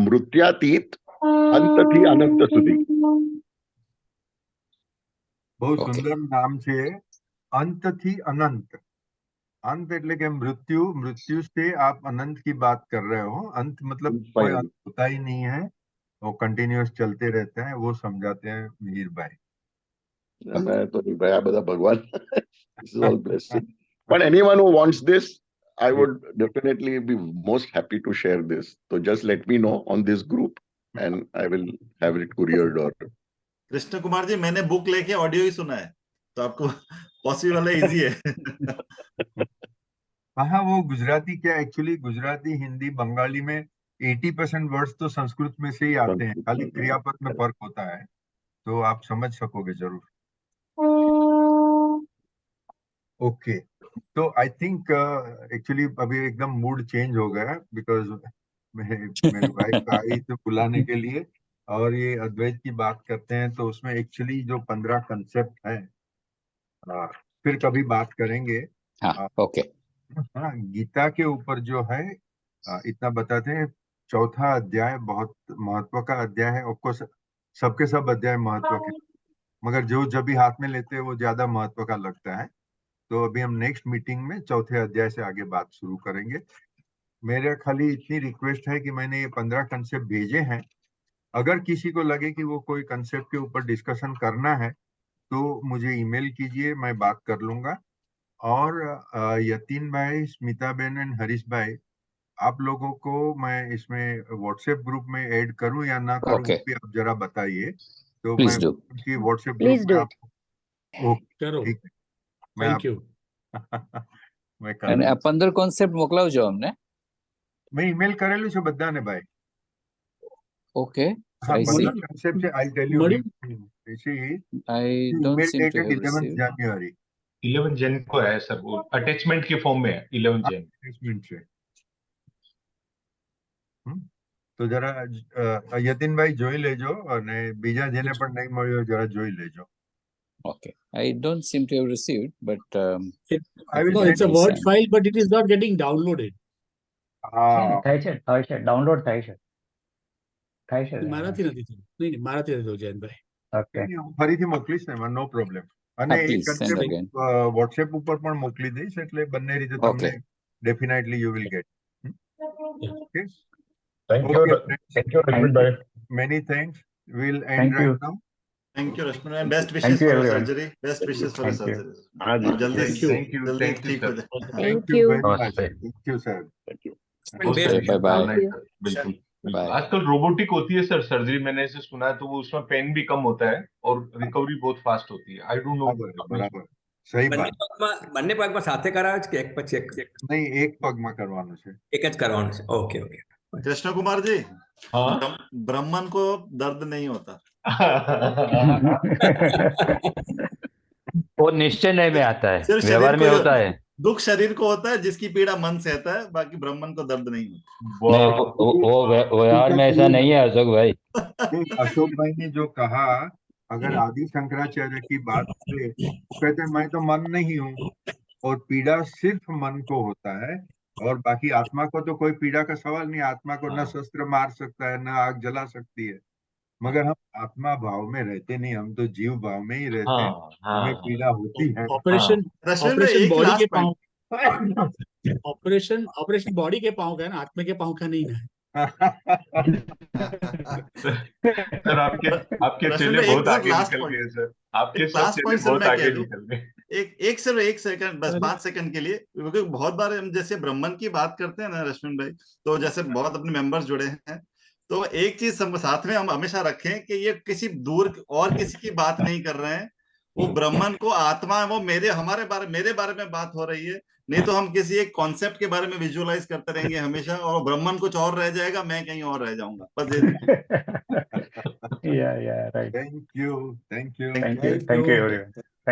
મૃત્યાતીત અંતથી અનંત સુધી. बहुत Okay. सुंदर नाम છે, अंत थी अनंत। अंत એટલે કે मृत्यु से आप अनंत की बात कर रहे हो। अंत मतलब कोई अंत होता ही नहीं है, वो कंटिन्यूअस चलते रहते हैं, वो समझाते हैं मिहिर भाई। અમે તો નહીં ભાઈ, આ બધા ભગવાન. This is all blessing. But anyone who wants this, I would definitely be most happy to share this. So just let me know on this group and I will have it couriered or... Krishna Kumar जी, मैंने book लेके audio ही सुना है, तो आपको possible है, easy है। हाँ, वो गुजराती क्या, एक्चुअली गुजराती, हिंदी, बंगाली में 80% वर्ड्स तो संस्कृत में से ही आते हैं, खाली क्रियापद में फर्क होता है, तो आप समझ सकोगे जरूर। ओके, तो आई थिंक एक्चुअली अभी एकदम मूड चेंज हो गया, बिकॉज मेरे वाइफ आई तो बुलाने के लिए, और ये अद्वैत की बात करते हैं, तो उसमें एक्चुअली जो 15 कंसेप्ट है, फिर कभी बात करेंगे। हाँ, ओके। हाँ, गीता के ऊपर जो है इतना बताते हैं। चौथा अध्याय बहुत महत्व का अध्याय है। ऑफकोर्स सबके सब अध्याय महत्व के, मगर जो जब भी हाथ में लेते हैं वो ज्यादा महत्व का लगता है। तो अभी हम नेक्स्ट मीटिंग में चौथे अध्याय से आगे बात शुरू करेंगे। मेरा खाली इतनी रिक्वेस्ट है कि मैंने ये 15 कंसेप्ट भेजे हैं, अगर किसी को लगे कि वो कोई कंसेप्ट के ऊपर डिस्कशन करना है तो मुझे ईमेल कीजिए, मैं बात कर लूंगा। और यतीन भाई, स्मिता बेन एंड हरीश भाई, आप लोगों को मैं इसमें व्हाट्सएप ग्रुप में ऐड करूं या ना करूं, Okay. वो भी आप जरा बताइए। तो Please मैं do. उनकी व्हाट्सएप Please ग्रुप में do आप... ओके, Karo. ठीक है, मैं Thank you. मैं कर અને આ दूंगा। 15 કોન્સેપ્ટ મોકલાવજો અમને. मैं ईमेल करेलू છું બધાને ભાઈ। Okay, हाँ, I see. 15 concept છે, I'll tell you. Mari- I don't email seem to dated have 11th received. January 11 जन को है सर, वो अटैचमेंट के फॉर्म में है 11 जन। attachment છે। તો જરા યતીન ભાઈ જોઈ લેજો, અને બીજા જેને પણ નહીં મળ્યો જરા જોઈ લેજો। Okay, I don't seem to have received, but I will No, send it's a you Word send. file, but it is not getting downloaded. થાય છે ડાઉનલોડ થાય છે મારાથી નથી થયું. નહીં, મારાથી નથી થયું, જયંતભાઈ. ઓકે હું ફરીથી મોકલીશ ને, એમાં નો પ્રોબ્લેમ। અને હા, એ please send concept again. WhatsApp ઉપર પણ મોકલી દઈશ, એટલે બંને રીતે તમને Okay. definitely you will get. Okay, Thank you. okay friends, Thank you, Rashmi bhai. many thanks. We'll end Thank you. right now. Thank you Rashmi, and best Thank wishes you, for your everyone. Surgery, best wishes for your Thank you. Surgery. हाँ जी, आप जल्दी Thank you. जल्दी thank you ठीक हो sir. जाए। Thank Thank you you. very much. Namaste. Thank you, sir. Thank you. Okay, bye bye. Thank you. बिल्कुल। Bye. आजकल robotic होती है सर सर्जरी, मैंने ऐसे सुना है, तो वो उसमें पेन भी कम होता है और रिकवरी बहुत फास्ट होती है. I don't know. બરાબર સહી વાત. બંને પગમાં સાથે કરાવે છે કે એક પછી એક? નહીં, એક પગમાં કરવાનું છે. એક જ કરવાનું છે. Okay okay. कृष्ण कुमार जी, हाँ. ब्राह्मण को दर्द नहीं होता. वो निश्चय नहीं में आता है, सिर्फ व्यवहार शरीर में को होता है. दुख शरीर को होता है, जिसकी पीड़ा मन सहता है, बाकी ब्राह्मण को दर्द नहीं होता. नहीं, वो व्यवहार में ऐसा नहीं है अशोक भाई. अशोक भाई ने जो कहा, अगर आदि शंकराचार्य की बात से कहते हैं मैं तो मन नहीं हूँ और पीड़ा सिर्फ मन को होता है और बाकी आत्मा को तो कोई पीड़ा का सवाल नहीं. आत्मा को न शस्त्र मार सकता है, न आग जला सकती है. मगर हम आत्मा भाव में रहते नहीं, हम तो जीव भाव में ही रहते हैं. हमें पीड़ा होती है. ऑपरेशन रश्मि भाई, ऑपरेशन एक बॉडी के लास्ट पाँव, ऑपरेशन बॉडी के पाँव का है ना, आत्मा के पाँव का नहीं ना. सर आपके चेले बहुत आगे निकल गए सर. आपके सब चेले बहुत आगे निकल गए. एक सेकंड, बस 5 सेकंड के लिए, क्योंकि बहुत बार हम जैसे ब्राह्मण की बात करते हैं ना रश्मि भाई, तो जैसे बहुत अपने मेंबर्स जुड़े हैं, तो एक चीज साथ में हम हमेशा रखें कि ये किसी दूर और किसी की बात नहीं कर रहे हैं. वो ब्राह्मण को आत्मा है, वो मेरे बारे में बात हो रही है. नहीं तो हम किसी एक कॉन्सेप्ट के बारे में विजुअलाइज करते रहेंगे हमेशा, और ब्राह्मण कुछ और रह जाएगा, मैं कहीं और रह जाऊंगा. बस Yeah, right. Thank you. Thank you everyone.